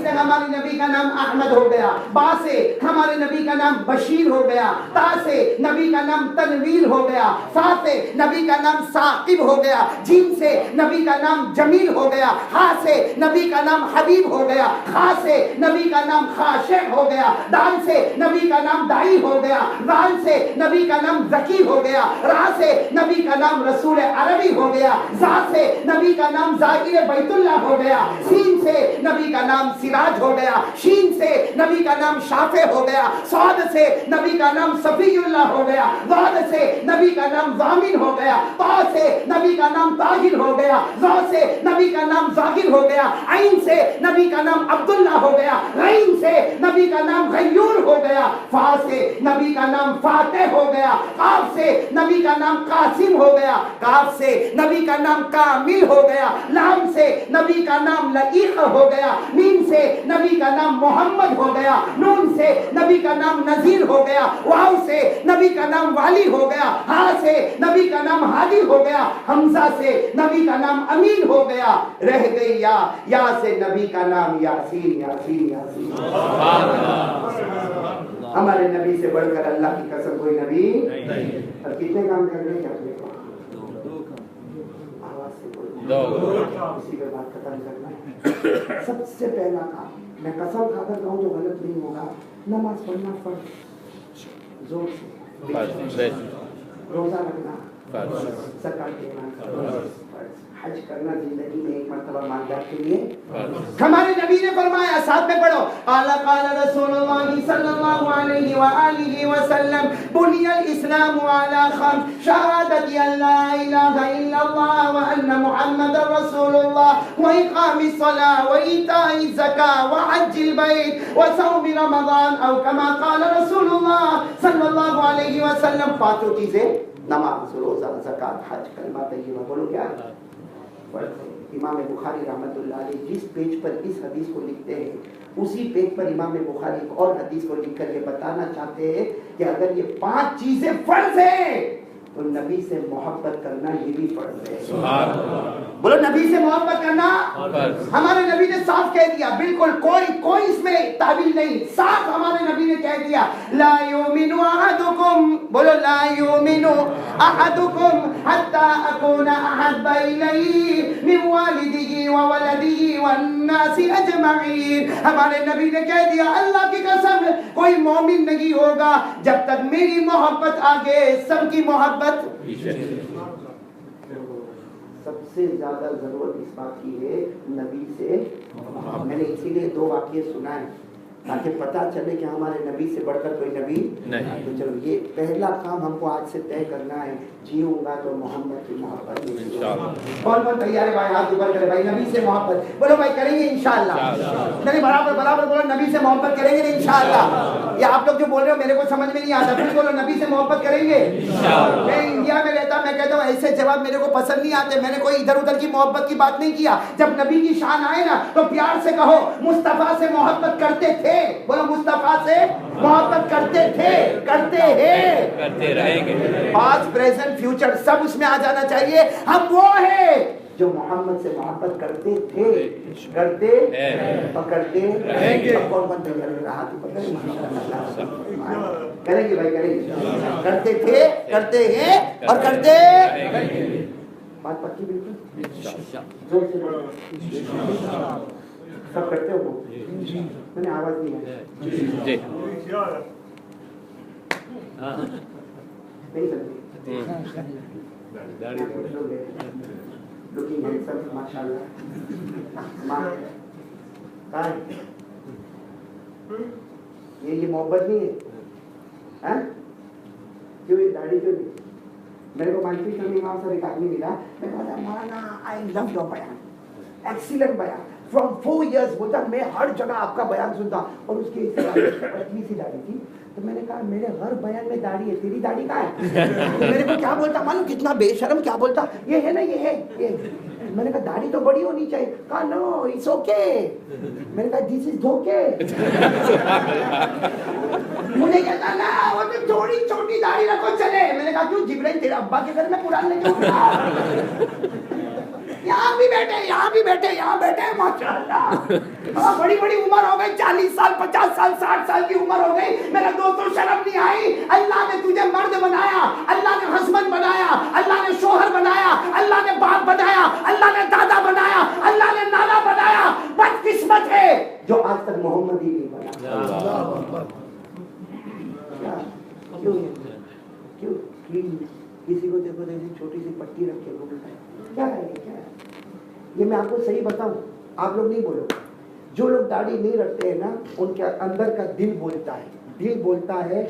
A: سے ہمارے نبی کا نام احمد ہو گیا. با سے ہمارے نبی کا نام بشیر ہو گیا. تا سے نبی کا نام تنویر ہو گیا. سا سے نبی کا نام ثاقب ہو گیا. جیم سے نبی کا نام جمیل ہو گیا. ہا سے نبی کا نام حبیب ہو گیا. خا سے نبی کا نام خاشع ہو گیا. دال سے نبی کا نام دائی ہو گیا. رال سے نبی کا نام ذکی ہو گیا. را سے نبی کا نام رسول عربی ہو گیا. زا سے نبی کا نام زائر بیت اللہ ہو گیا. سین سے نبی کا نام سراج ہو گیا. شین سے نبی کا نام شافع ہو گیا. صاد سے نبی کا نام صفی اللہ ہو گیا. ضاد سے نبی کا نام ضامن ہو گیا. طا سے نبی کا نام طاہر ہو گیا. ظا سے نبی کا نام ظاہر ہو گیا. عین سے نبی کا نام عبداللہ ہو گیا. غین سے نبی کا نام غیور ہو گیا. فا سے نبی کا نام فاتح ہو گیا. قاف سے نبی کا نام قاسم ہو گیا. کاف سے نبی کا نام کامل ہو گیا. لام سے نبی کا نام لئیق ہو گیا. میم سے نبی کا نام محمد ہو گیا. نون سے نبی کا نام نذیر ہو گیا. واو سے نبی کا نام والی ہو گیا. ہا سے نبی کا نام ہادی ہو گیا. حمزہ سے نبی کا نام امین ہو گیا. رہ گئی یا سے نبی کا نام یاسین یاسین یاسین. ہمارے نبی سے بڑھ کر اللہ کی قسم کوئی نبی نہیں. اور کتنے کام کر رہے ہیں اپنے کو آواز سے بولو. اسی پہ بات ختم کرنا ہے. سب سے پہلا کام میں قسم کھا کر کہوں جو غلط نہیں ہوگا, نماز پڑھنا فرض زور سے, روزہ رکھنا زکات دینا, حج کرنا زندگی میں ایک مرتبہ مالدار کے لیے. ہمارے نبی نے فرمایا, ساتھ میں پڑھو, قال رسول اللہ صلی اللہ علیہ وآلہ وسلم بنی الاسلام علی خمس شہادت ان لا الہ الا اللہ وان محمد رسول اللہ واقام الصلاة وایتاء الزکاة وحج البیت وصوم رمضان او کما قال رسول اللہ صلی اللہ علیہ وسلم. پانچوں چیزیں نماز, روزہ, زکات, حج, کلمہ طیبہ. بولو کیا امام بخاری رحمۃ اللہ علیہ جس پیج پر اس حدیث کو لکھتے ہیں اسی پیج پر امام بخاری ایک اور حدیث کو لکھ کر یہ بتانا چاہتے ہیں کہ اگر یہ 5 چیزیں فرض ہیں تو نبی سے محبت کرنا یہ بھی فرض ہے. بولو نبی سے محبت کرنا ہمارے نبی نے صاف کہہ دیا, بالکل کوئی اس میں تعویل نہیں, صاف ہمارے نبی نے کہہ دیا لا یؤمن احدکم, بولو لا یؤمن احدکم حتی اکون احب الیہ من والدہ وولدہ والناس اجمعین. ہمارے نبی نے کہہ دیا اللہ کی قسم کوئی مومن نہیں ہوگا جب تک میری محبت آگے سب کی محبت. سب سے زیادہ ضرورت اس بات کی ہے نبی سے. میں نے اسی لیے 2 واقعے سنائے تاکہ پتہ چلے کہ ہمارے نبی سے بڑھ کر کوئی نبی نہیں. تو چلو یہ پہلا کام ہم کو آج سے طے کرنا ہے, جیوں گا تو محمد کی محبت میں انشاءاللہ. کون تیار ہے بھائی؟ ہاتھ اوپر کرے بھائی. نبی سے محبت بولو بھائی, کریں گے انشاءاللہ. نہیں برابر بولو نبی سے محبت کریں گے انشاءاللہ. یہ آپ لوگ جو بول رہے ہو میرے کو سمجھ میں نہیں آتا, پھر بولو نبی سے محبت کریں گے. میں انڈیا میں رہتا, میں کہتا ہوں ایسے جواب میرے کو پسند نہیں آتے. میں نے کوئی ادھر ادھر کی محبت کی بات نہیں کیا. جب نبی کی شان آئے نا تو پیار سے کہو مصطفیٰ سے محبت کرتے تھے. بولو مصطفیٰ سے محبت کرتے تھے, کرتے ہیں, کرتے رہیں گے. پاسٹ پریزنٹ فیوچر سب اس میں آ جانا چاہیے. ہم وہ ہیں جو محمد سے محبت کرتے تھے, کرتے اور کرتے رہیں گے. کون کون ہاتھ اوپر کریں گے بھائی, کریں گے. کرتے تھے, کرتے ہیں اور کرتے. بات پکی بالکل زور سے سب کرتے ہو. میں نے آواز دی ہے نہیں سمجھی. لوکنگ ہینڈسم ماشاءاللہ. یہ محبت نہیں ہے. کیوں یہ داڑھی کیوں نہیں؟ میرے کو منفی کرنے وہاں سے ایک آدمی ملا, میں کہا مولانا آئی لو یور بیان, ایکسیلنٹ بیان. From 4 years بولتا میں ہر جگہ آپ کا بیان سنتا, اور اس کی پتلی سی داڑھی تھی. تو میں نے کہا میرے ہر بیان میں داڑھی ہے, تیری داڑھی کہاں ہے؟ میرے کو کیا بولتا معلوم, کتنا بے شرم, کیا بولتا یہ ہے نا, یہ ہے یہ. میں نے کہا داڑھی تو بڑی ہونی چاہیے. کہا نو اٹس اوکے. میں نے کہا دس از دھوکے. مجھے کہتا نا وہ تو تھوڑی چھوٹی داڑھی رکھو چلے. میں نے کہا کیوں جبرائیل تیرے ابا کے گھر میں قرآن لے کے یہاں بھی بیٹھے, یہاں بھی بیٹھے, یہاں بیٹھے ماشاءاللہ. بڑی بڑی عمر ہو گئی, 40 سال 50 سال 60 سال کی عمر ہو گئی. میرا دوستوں شرم نہیں آئی. اللہ نے تجھے مرد بنایا, اللہ نے ہسبینڈ بنایا, اللہ نے شوہر بنایا, اللہ نے باپ بنایا, اللہ نے دادا بنایا, اللہ نے نانا بنایا. بد قسمت ہے جو آج تک محمد ہی نہیں بنا. کیوں کسی کو دیکھو چھوٹی سی پٹی رکھ کے گھومتا ہے, کیا ہے کیا ہے یہ؟ میں آپ کو صحیح بتاؤں, آپ لوگ نہیں بولو. جو لوگ داڑھی نہیں رکھتے ہیں نا ان کے اندر کا دل بولتا ہے, دل بولتا ہے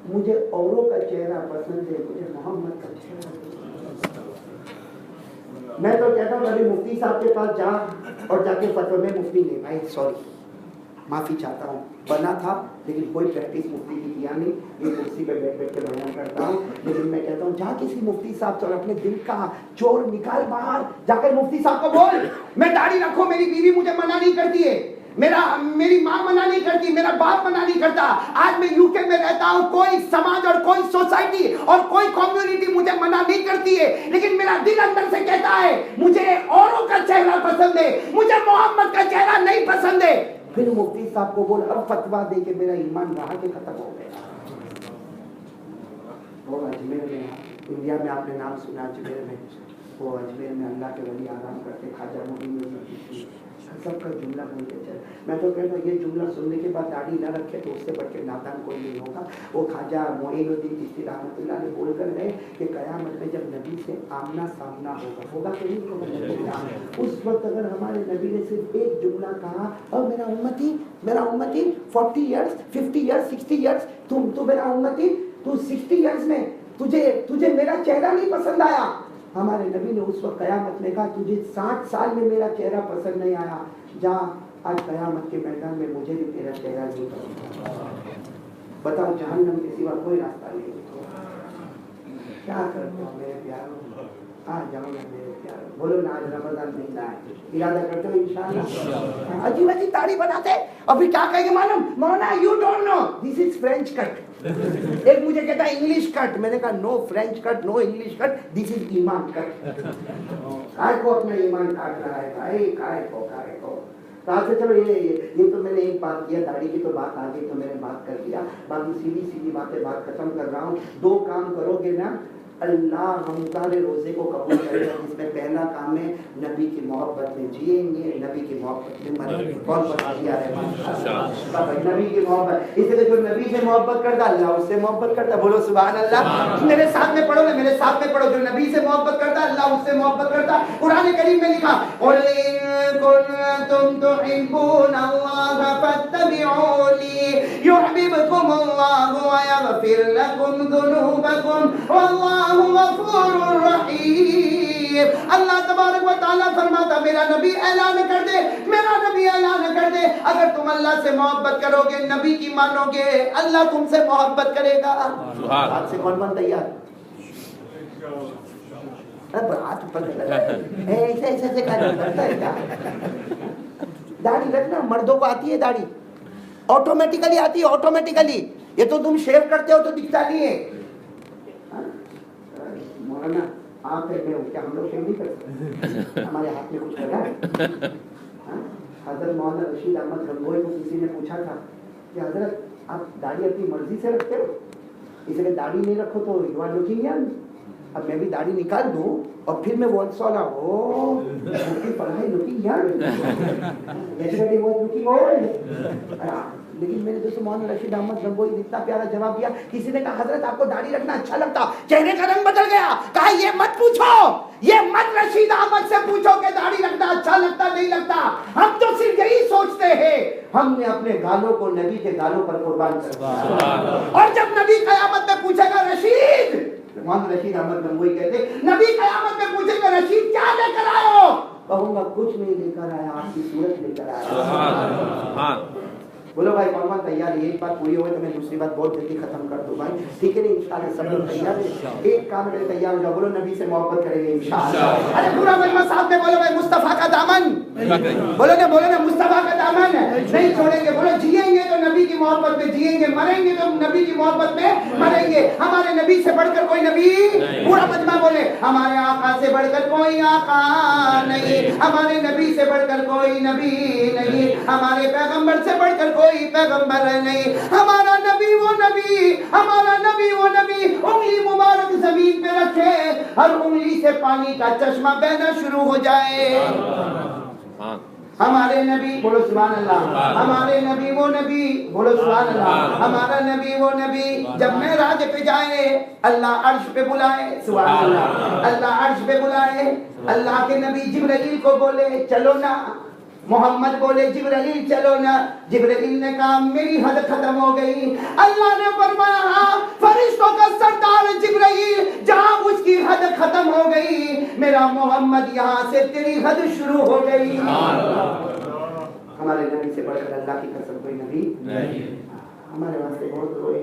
A: مجھے اوروں کا چہرہ پسند ہے, مجھے محمد کا چہرہ. میں تو کہتا ہوں ابھی مفتی صاحب کے پاس جا اور جا کے فتوی میں مفتی نہیں بھائی, سوری معافی چاہتا ہوں, بنا تھا لیکن کوئی پریکٹس مفتی کی کیا نہیں. یہ کرسی پہ بیٹھ بیٹھ کے بیان کرتا ہوں, لیکن میں کہتا ہوں جا کسی مفتی صاحب سے اور اپنے دل کا چور نکال باہر, جا کر مفتی صاحب کو بول میں داڑھی رکھو, میری بیوی مجھے منع نہیں کرتی ہے, میری ماں منع نہیں کرتی, میرا باپ منع نہیں کرتا. آج میں یو کے میں رہتا ہوں, کوئی سماج اور کوئی سوسائٹی اور کوئی کمیونٹی مجھے منع نہیں کرتی ہے, لیکن میرا دل اندر سے کہتا ہے مجھے اوروں کا چہرہ پسند ہے, مجھے محمد کا چہرہ نہیں پسند ہے. پھر مفتی صاحب کو بول اب فتوا دے کے میرا ایمان رہا کہ ختم ہو گیا. وہ اجمیر میں, انڈیا میں آپ نے نام سنا اجمیر میں, وہ اجمیر میں اللہ کے ولی آرام کرتے, خواجہ معین سب کا جملہ بولتے چلے. میں تو کہتا ہوں یہ جملہ سننے کے بعد داڑھی نہ رکھے تو اس سے بڑھ کے نادان کوئی نہیں ہوگا. وہ خواجہ معین الدین چشتی رحمۃ اللہ نے بول کر گئے کہ قیامت میں جب نبی سے آمنا سامنا ہوگا کہ نہیں ہوگا, اس وقت اگر ہمارے نبی نے صرف ایک جملہ کہا, اور میرا امتی 40 ایئرس 50 ایئرس 60 ایئرس, تو میرا امتی, تو 60 ایئرس میں تجھے میرا چہرہ نہیں پسند آیا. ہمارے نبی نے اس وقت قیامت میں کہا تجھے 60 سال میں میرا چہرہ پسند نہیں آیا, جا آج قیامت کے میدان میں مجھے بھی تیرا چہرہ نہیں پسند. بتاؤ جہنم کے سوا کوئی راستہ نہیں. کیا کرتے ہو میرے پیاروں, हाँ जाओ ना मेरे प्यार, बोलो ना आज रमजान महीना है, इरादा करते हो इंशाल्लाह। अजीब अजीब दाढ़ी बनाते और फिर क्या कहेंगे मालूम, मौलाना you don't know this is French cut. एक मुझे कहता है इंग्लिश कट, मैंने कहा no French cut no English cut, this is ईमान कट। काय को अपना ईमान काट रहा है भाई, काय को कहा से चलो ये तो मैंने एक बात किया, दाढ़ी की तो बात आ गई तो मैंने बात कर दिया, बाकी सीधी बातें बात खत्म कर रहा हूँ। 2 काम करोगे ना अल्लाह रमजान रोजे को कबूल करेगा, जिसमें पहला काम है नबी की मोहब्बत में जिएंगे, नबी की मोहब्बत में मरेंगे। कौन बता है नबी की मोहब्बत, इसलिए जो नबी से मोहब्बत करता अल्लाह उससे मोहब्बत करता। बोलो सुभान अल्लाह। मेरे साथ में पढ़ो ना, मेरे साथ में पढ़ो, जो नबी से मोहब्बत करता अल्लाह उससे मोहब्बत करता। कुरान करीम में लिखा कुल इन कुंतुम तुहिब्बूनल्लाह फत्तबिऊनी युहब्बिबकुमुल्लाह व यगफिर लकुम दुनूबकुम वल्लाहु गफूरुर रहीम। अल्लाह तबारक व तआला फरमाता मेरा नबी ऐलान कर दे, मेरा नबी ऐलान कर दे, अगर तुम अल्लाह से मोहब्बत करोगे, नबी की मानोगे, अल्लाह तुमसे मोहब्बत करेगा। आज से कौन तैयार? हाथ पकड़ ऐसे करता है क्या? दाढ़ी रखना मर्दों को आती है, दाढ़ी ऑटोमेटिकली आती है, ऑटोमेटिकली। ये तो तुम शेव करते हो तो दिखता नहीं है। मौलाना आप कहते हो क्या हम लोग शेव नहीं कर सकते? हमारे हाथ में कुछ लगा है? हजरत मौलाना रशीद अहमद गंगोई को किसी ने पूछा था कि हजरत आप दाढ़ी अपनी मर्जी से रखते हो, इसलिए दाढ़ी नहीं रखो तो यू आर लुकिंग यंग। अब मैं भी दाढ़ी निकाल दूं और फिर मैं वर्ड सोला हो उसकी पढ़ाई looking young, everybody was looking old. लेकिन मेरे दोस्त मौलाना रशीद अहमद गंगोई ने इतना प्यारा जवाब दिया। किसी ने कहा हजरत आपको दाढ़ी रखना अच्छा लगता, चेहरे का रंग बदल गया। कहा ये मत पूछो, ये मत रशीद अहमद से पूछो कि दाढ़ी रखना अच्छा लगता नहीं लगता। हम तो सिर्फ यही सोचते हैं हमने अपने गालों को नबी के गालों पर कुर्बान कर दिया। और जब नबी कयामत में पूछेगा रशीद, मौलाना रशीद अहमद गंगोई कहते नबी कयामत में पूछेगा रशीद क्या लेकर आए हो, कहूंगा कुछ नहीं लेकर आया, आपकी सूरत लेकर आया। बोलो भाई कौन तैयार है? एक बात पूरी हो तो मैं दूसरी बात बहुत जल्दी खत्म कर दूं भाई, ठीक है? इंशाल्लाह सब लोग तैयार है? एक काम में तैयार हो जाओ, बोलो नबी से मोहब्बत करेंगे इंशाल्लाह। अरे पूरा मजमा साथ में बोलो भाई मुस्तफा का दामन, बोलो ना मुस्तफा का दामन नहीं छोड़ेंगे। बोलो जिएंगे तो नबी की मोहब्बत में जिएंगे, मरेंगे तो नबी की मोहब्बत में मरेंगे। हमारे नबी से बढ़कर कोई नबी, पूरा मजमा बोले हमारे आका से बढ़कर कोई आका नहीं, हमारे नबी से बढ़कर कोई नबी नहीं, हमारे पैगंबर से बढ़कर कोई पैगंबर नहीं। हमारा नबी वो नबी, हमारा नबी वो नबी, उंगली मुबारक जमीन पे रखे, हर उंगली से पानी का चश्मा बहना शुरू हो जाए। हमारे नबी, बोलो सुभान अल्लाह। हमारे नबी वो नबी, बोलो सुभान अल्लाह। हमारा नबी वो नबी जब मेराज पे जाए अल्लाह अर्श पे बुलाए, सुभान अल्लाह। अल्लाह अर्श पे बुलाए, अल्लाह के नबी जिब्राइल को बोले चलो ना, मोहम्मद बोले जिब्राइल चलो ना। जिब्राइल ने कहा मेरी हद खत्म हो गई। अल्लाह ने फरमाया फरिश्तों का सरदार जिब्राइल जहां उसकी हद खत्म हो गई, मेरा मोहम्मद यहाँ से तेरी हद शुरू हो गई। हमारे नबी से बढ़कर अल्लाह की कसम कोई नबी नहीं। हमारे वास्ते बहुत रोए,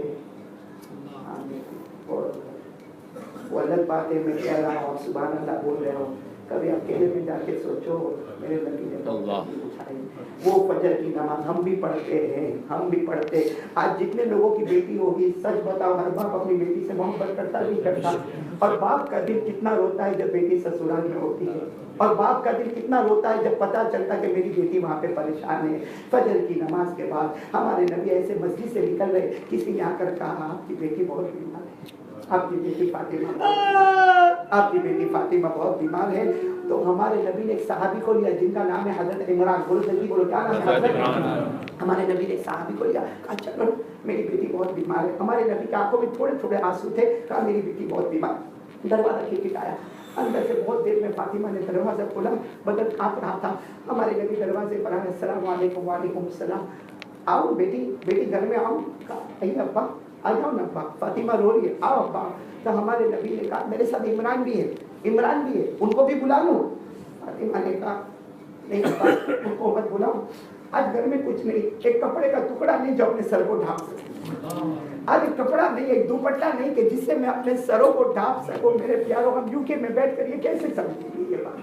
A: वो अलग बात है, मैं कह रहा हूँ सुभान अल्लाह बोल रहे हो। कभी अकेले में जाके सोचो मेरे नबी ने उठाई वो फजर की नमाज हम भी पढ़ते हैं, हम भी पढ़ते। आज जितने लोगों की बेटी होगी सच बताओ हर बाप अपनी बेटी से मोहब्बत करता नहीं करता? और बाप का दिल कितना रोता है जब बेटी ससुराल में होती है, और बाप का दिल कितना रोता है जब पता चलता कि मेरी बेटी वहाँ पे परेशान है। फजर की नमाज के बाद हमारे नबी ऐसे मस्जिद से निकल रहे, किसी ने आकर कहा आपकी बेटी बहुत बीमार है, आपकी बेटी फातिमा बहुत बीमार है। तो हमारे नबी ने एक सहाबी को लिया जिनका नाम है हजरत इमरान। बोलो जल्दी बोलो क्या नाम है? हमारे नबी ने एक सहाबी को लिया, कहा चलो मेरी बेटी बहुत बीमार है। हमारे नबी की आंखों में थोड़े थोड़े आंसू थे, कहा मेरी बेटी बहुत बीमार। दरवाजा खिटखिटाया, अंदर से बहुत देर में फातिमा ने दरवाजा खोला, बदन कांप रहा था। हमारे नबी दरवाजे पर आए, अस्सलाम वालेकुम। वालेकुम सलाम। आओ बेटी, बेटी घर में आओ। अब्बा आ जाओ ना, अब्बा फातिमा रो रही है, आओ अब्बा। तो हमारे नबी ने कहा मेरे साथ इमरान भी है, इमरान भी है, उनको भी बुला लो। फातिमा ने कहा नहीं अब्बा उनको मत बुलाओ, आज घर में कुछ नहीं, एक कपड़े का टुकड़ा नहीं जो अपने सर को ढांप सके, आज एक कपड़ा नहीं, एक दुपट्टा नहीं कि जिससे मैं अपने सरों को ढांप सकूं। मेरे प्यारों, हम यूके में बैठ कर ये कैसे समझेंगे ये बात?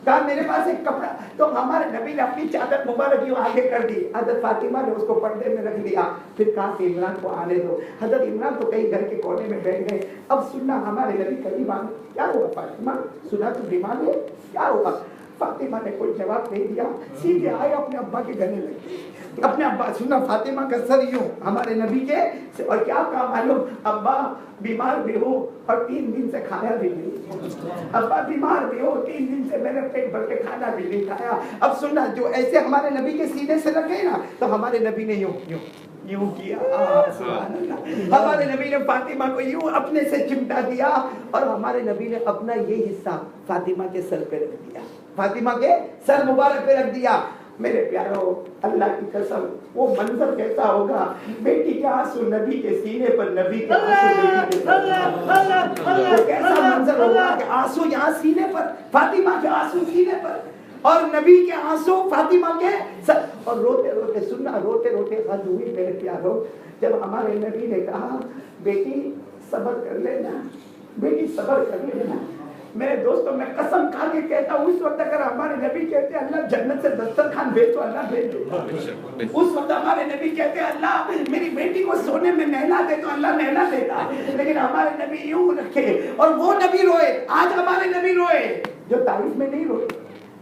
A: कहा मेरे पास एक कपड़ा, तो हमारे नबी ने अपनी चादर मुबारक यूं आगे कर दी, हजरत फातिमा ने उसको पर्दे में रख दिया, फिर कहा कि इमरान को आने दो। हजरत इमरान तो कहीं घर के कोने में बैठ गए। अब सुनना, हमारे नबी करीब आने, क्या हुआ फातिमा, सुना तुम बीमार हो, क्या हुआ? फातिमा ने कोई जवाब नहीं दिया, सीधे आए अपने अब्बा के गले लगे। अपने अब्बा, सुना फातिमा का सर यूं हमारे नबी के, और क्या कहा मालूम, अब्बा बीमार भी हो और 3 दिन से खाया भी नहीं, अब्बा बीमार भी हो 3 दिन से मैंने पेट भर के खाना भी नहीं खाया। अब सुनना, जो ऐसे हमारे नबी के सीने से लगे ना, तो हमारे नबी ने यूं यूं यूं किया, सुभान अल्लाह। हमारे नबी ने फातिमा को यूं अपने से चिमटा दिया, और हमारे नबी ने अपना ये हिस्सा फातिमा के सर पे रख दिया, फातिमा के सर मुबारक पे रख दिया। मेरे प्यारों, अल्लाह की कसम, वो मंजर कैसा होगा, बेटी के आंसू नबी के सीने पर, नबी के आंसू बेटी के सर, कैसा मंजर होगा कि आंसू यहाँ सीने पर, फातिमा के आंसू सीने पर, और नबी के आंसू फातिमा के सर, और रोते रोते, सुनना, रोते रोते हद हुई मेरे प्यारों, जब हमारे नबी ने कहा बेटी सब्र कर लेना, बेटी सब्र कर लेना। मेरे दोस्तों, मैं कसम खा के कहता हूँ, उस वक्त अगर हमारे नबी कहते अल्लाह जन्नत से दस्तरखान भेज, तो अल्लाह भेज दे। उस वक्त हमारे नबी कहते अल्लाह मेरी बेटी को सोने में नहला दे, तो अल्लाह नहला देता। लेकिन हमारे नबी यूं रखे, और वो नबी रोए। आज हमारे नबी रोए जो तारीफ में नहीं रोए,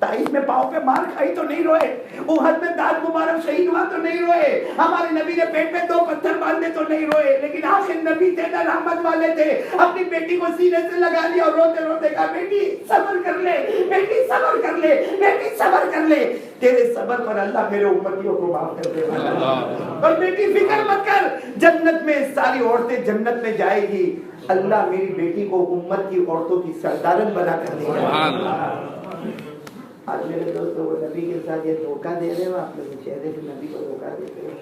A: ताइफ में पाँव पे मार खाई तो नहीं रोए, उहद में दाद मुबारक शहीद हुआ तो नहीं रोए, हमारे नबी ने पेट में 2 पत्थर बांधे तो नहीं रोए। लेकिन आखिर नबी थे ना, रहमत वाले थे, अपनी बेटी को सीने से लगा लिया और रोते रोते कहा बेटी सब्र कर ले, बेटी सब्र कर ले, बेटी सब्र कर ले, तेरे सब्र पर अल्लाह मेरे उम्मतियों को माफ कर देगा। और बेटी फिक्र मत कर, जन्नत में सारी औरतें जन्नत में जाएगी, अल्लाह मेरी बेटी को उम्मत की औरतों की सरदारन बना कर देगा। आज मेरे दोस्तों, वो नबी के साथ ये धोखा दे रहे हो, आप लोग चेहरे पे नबी को धोखा देते हो।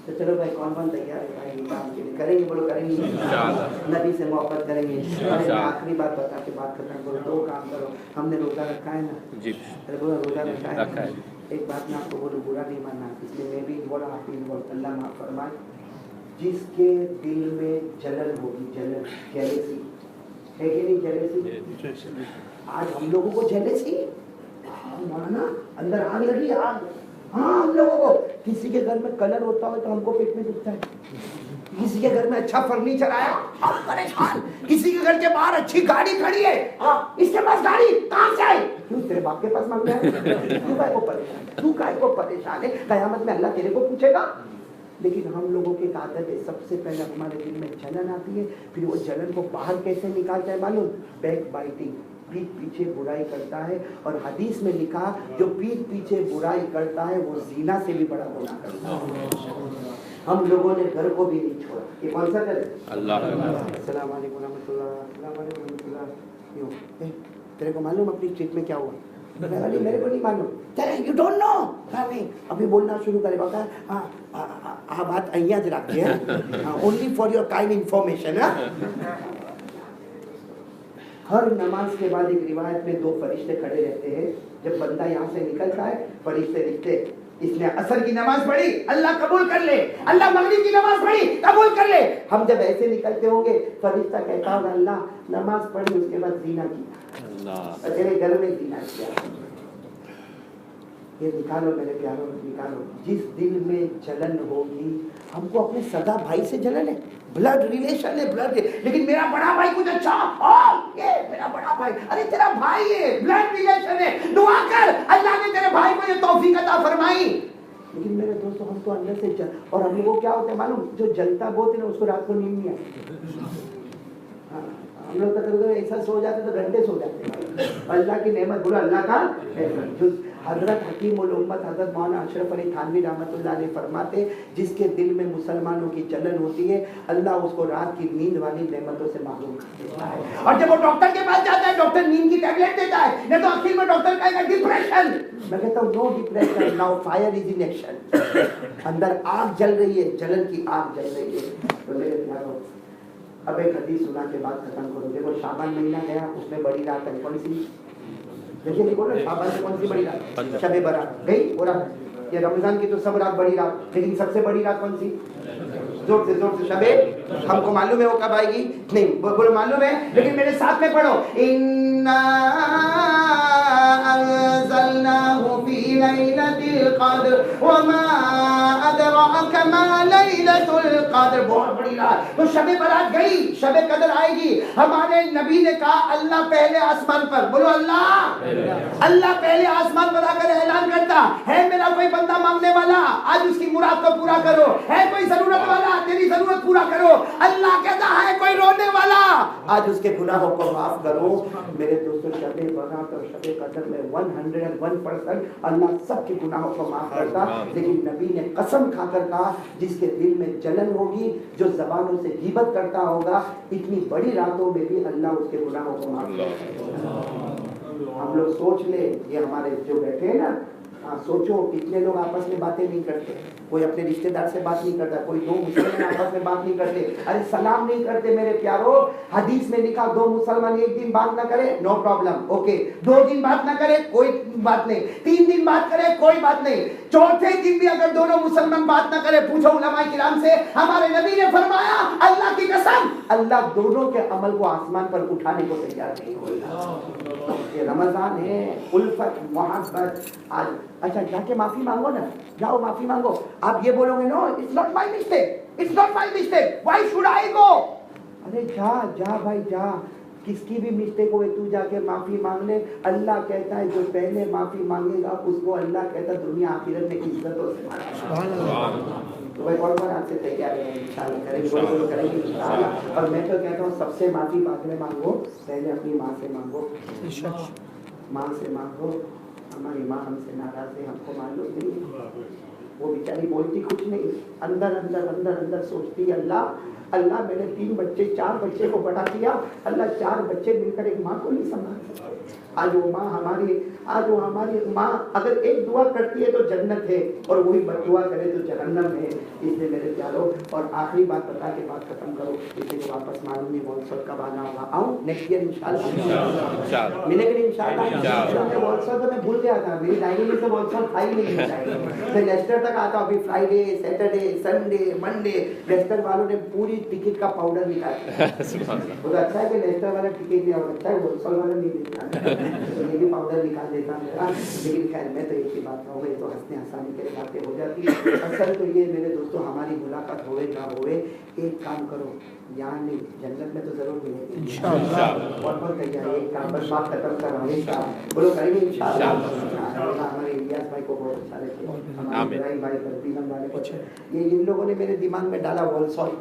A: तो चलो भाई, कौन कौन तैयार है भाई काम के लिए? करेंगे, बोलो करेंगे, नबी से मोहब्बत करेंगे। और आखिरी बात बता के बात खत्म करो, 2 काम करो। हमने रोजा रखा है ना जी, अरे बोलो रोजा रखा है। एक बात मैं आपको बोलूँ, बुरा नहीं मानना, इसलिए मैं भी बोला, आप भी बोल, अल्लाह माफ फरमाए। जिसके दिल में जलन होगी, जलन, जेलसी है कि नहीं, जेलसी, आज हम लोगों को जेलसी, मौलाना अंदर आग लगी, आग, हाँ हम लोगों को। किसी के घर में कलर होता हो तो हमको पेट में दुखता है, किसी के घर में अच्छा फर्नीचर आया हम परेशान, किसी के घर के बाहर अच्छी गाड़ी खड़ी है, हाँ इसके पास गाड़ी कहाँ से आई, क्यों तेरे बाप के पास मांग रहा है, तू काय को परेशान, तू काय को परेशान है, कयामत में अल्लाह तेरे को पूछेगा। लेकिन हम लोगों की आदत है, सबसे पहले हमारे दिल में जलन आती है, फिर वो जलन को बाहर कैसे निकालता है मालूम, बैक बाइटिंग, पीठ पीछे बुराई करता है। और हदीस में लिखा, जो पीठ पीछे बुराई करता है वो ज़िना से भी बड़ा गुनाह करता है। हम लोगों ने घर को भी नहीं छोड़ा, ये कौन सा घर? अल्लाह। अस्सलाम वालेकुम रहमतुल्लाह, अस्सलाम वालेकुम रहमतुल्लाह। यूं तेरे को मालूम अपनी स्ट्रीट में क्या हुआ? मेरे को नहीं मालूम, तेरे यू डोंट नो, नहीं अभी बोलना शुरू करेगा, हाँ बात અહીંયા જ રાખીએ, only for your kind information. हर नमाज के बाद एक रिवायत में 2 फरिश्ते खड़े रहते हैं, जब बंदा यहाँ से निकलता है फरिश्ते लिखते, इसने असर की नमाज पढ़ी अल्लाह कबूल कर ले, अल्लाह मगरिब की नमाज पढ़ी कबूल कर ले। हम जब ऐसे निकलते होंगे, फरिश्ता कहता होगा अल्लाह नमाज पढ़ी उसके बाद ज़िना किया, तेरे घर में ज़िना किया। ये निकालो मेरे प्यारों, निकालो। जिस दिल में जलन होगी, हमको अपने सगा भाई से जलन है, ब्लड रिलेशन है, ब्लड, लेकिन मेरा बड़ा भाई कुछ अच्छा, ये मेरा बड़ा भाई, अरे तेरा भाई है, ब्लड रिलेशन है, दुआ कर अल्लाह ने तेरे भाई को ये तौफीक अता फरमाई। लेकिन मेरे दोस्तों, हम तो अंदर से जल, और हम लोगों को क्या होता है मालूम, जो जलता बहुत है ना उसको रात को नींद नहीं आती। हम लोग तो ऐसा सो जाते तो घंटे सो जाते। अल्लाह की नेमत, बोलो अल्लाह का जो हजरत हकीम उल उम्मत हजरत मौलाना अशरफ अली थानवी रहमतुल्लाह अलैह फरमाते, जिसके दिल में मुसलमानों की जलन होती है, अल्लाह उसको रात की नींद वाली नेमतों से मालूम कर देता है। और जब वो डॉक्टर के पास जाता है, डॉक्टर नींद की टैबलेट देता है, नहीं तो आखिर में डॉक्टर कहेगा डिप्रेशन। मैं कहता हूँ no depression, now fire is in action. अंदर आग जल रही है, जलन की आग जल रही है। तो मेरे प्यारों, अब एक हदीस सुना के बात खत्म करो। देखो शाबान महीना गया, उसमें बड़ी रात है, कौन सी? देखिए देखो ना, शाबान से कौन सी बड़ी रात? शब बारात गई और ये रमजान की तो सब रात बड़ी रात, लेकिन सबसे बड़ी रात कौन सी? जोर से शबे, हमको मालूम है वो कब आएगी? नहीं बोलो मालूम है, लेकिन मेरे साथ में पढ़ो, इन्ना अंज़लनाहु फी लैलतिल क़द्र वमा अदराका मा लैलतुल क़द्र। बहुत बड़ी रात। तो शबे बारात गई, शबे कदर आएगी। हमारे नबी ने कहा अल्लाह पहले आसमान पर, बोलो अल्लाह पहले आसमान पर आकर ऐलान करता है, मेरा कोई बंदा मांगने वाला, आज उसकी मुराद को पूरा करो। है कोई जरूरत वाला, तेरी जरूरत पूरा करो। अल्लाह कहता है कोई रोने वाला, आज उसके गुनाहों को माफ करो। मेरे दोस्तों, शबे बारात और शबे कदर में 101% अल्लाह सबके गुनाहों को माफ करता। लेकिन नबी ने कसम खाकर कहा, जिसके दिल में जलन होगी, जो जबानों से गीबत करता होगा, इतनी बड़ी रातों में भी अल्लाह उसके गुनाहों को माफ करता। हम लोग सोच ले, ये हमारे जो बैठे हैं ना, सोचो कितने लोग आपस में बातें नहीं करते, कोई अपने रिश्तेदार से बात नहीं करता, कोई दो मुसलमान आपस में बात नहीं करते, अरे सलाम नहीं करते। मेरे प्यारो, हदीस में लिखा दो मुसलमान एक दिन बात ना करे, नो प्रॉब्लम, ओके। 2 दिन बात ना करे, कोई बात नहीं। 3 दिन बात करे, कोई बात नहीं। चौथे दिन भी अगर दोनों मुसलमान बात ना करे, पूछो उलमाए किराम से, हमारे नबी ने फरमाया अल्लाह की कसम, अल्लाह दोनों के अमल को आसमान पर उठाने को तैयार नहीं होगा। ये रमजान है, उल्फत, मोहब्बत। आज अच्छा जाके माफी मांगो ना, जाओ माफी मांगो। आप ये बोलोगे no, it's not my mistake, it's not my mistake, why should I go? अरे जा भाई जा, किसकी भी मिस्टेक हो तू जाके माफी मांग ले। अल्लाह कहता है जो पहले माफी मांगेगा उसको अल्लाह कहता है दुनिया आखिरत में इज्जतों से मारेगा। तो भाई कौन आज से तैयार है, इंशाल्लाह करेंगे, करेंगे इंशाल्लाह। और मैं तो कहता हूँ सबसे माफी बाद में मांगो, पहले अपनी माँ से मांगो, माँ से मांगो। हमारी माँ हमसे नाराज है, हमको मालूम नहीं, वो बेचारी बोलती कुछ नहीं, अंदर सोचती अल्लाह मैंने 3 बच्चे 4 बच्चे को बड़ा किया, अल्लाह 4 बच्चे मिलकर एक माँ को नहीं संभाल। आज वो हमारी माँ अगर एक दुआ करती है तो जन्नत है, और वही बददुआ करे तो जहन्नम है। इसलिए मेरे प्यारो, और आखिरी बात बता के बात खत्म करो, किसी को वापस मालूम नहीं महोत्सव कब आना होगा। आऊँ नेक्स्ट ईयर इंशाल्लाह, मिलेंगे इंशाल्लाह। महोत्सव तो मैं भूल गया था, मेरी डायरी में से महोत्सव था ही नहीं चाहिए। मैं लेस्टर तक आता हूँ, अभी Friday, Saturday, Sunday, Monday. Leicester वालों ने पूरी टिकट का पाउडर निकाला। बहुत अच्छा है कि लेस्टर वाला टिकट दिया, अच्छा है महोत्सव वाला नहीं निकाला, तो ये भी पाउडर निकाल देता मेरा। लेकिन खैर मैं तो एक ही बात कहूँगा, ये तो हंसने हंसाने के बातें हो जाती है। असल तो ये मेरे दोस्तों, हमारी मुलाकात होवे ना होवे, एक काम करो, यहाँ नहीं जन्नत में तो जरूर मिलेगी इंशाअल्लाह। और बहुत तैयार है, एक काम बस बात खत्म कर रहा हूँ, बोलो करेंगे इंशाअल्लाह। हमारे इलियास भाई को बहुत अच्छा लगे, हमारे इब्राहिम भाई बरबीगम वाले को, ये इन लोगों ने मेरे दिमाग में डाला वॉलसॉल,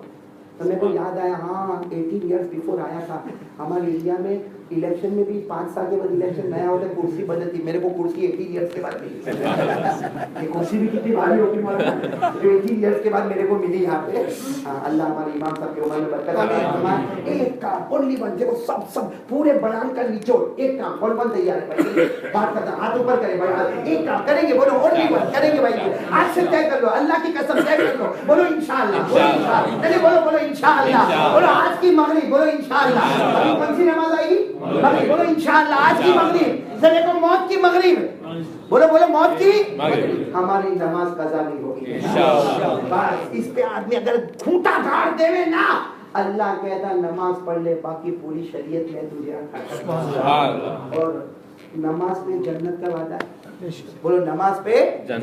A: तो मेरे को याद आया, हाँ 18 ईयर्स बिफोर आया था हमारे इंडिया में इलेक्शन में भी 5 साल के बाद इलेक्शन नया होता है, कुर्सी बदलती, मेरे को कुर्सी 18 ईयर्स के बाद मिली। ये कुर्सी भी कितनी भारी होगी मालूम, 18 ईयर्स के बाद मेरे को मिली यहाँ पे। अल्लाह हमारे इमाम साहब के उम्र में बरकत दे। एक काम ओनली वन, देखो सब पूरे बयान का निचोड़, एक काम कौन तैयार है भाई, बात करता, हाथ ऊपर करे भाई, एक काम करेंगे, बोलो ओनली वन करेंगे भाई, आज से तय कर लो, अल्लाह की कसम तय कर लो, बोलो इंशाअल्लाह, बोलो इंशाअल्लाह, बोलो आज की मगरिब, बोलो इंशाअल्लाह। अभी कौन सी नमाज आएगी? बोलो इंशाअल्लाह आज की मगरिब, जरा को मौत की मगरिब, बोलो मौत की मगरिब, हमारी नमाज कज़ा नहीं होगी इंशाअल्लाह। बस इस पे आदमी अगर खूंटा गाड़ देवे ना, अल्लाह कहता नमाज पढ़ ले, बाकी पूरी शरीयत में तुझे सुभान अल्लाह। और नमाज पे जन्नत का वादा है, बोलो नमाज पे,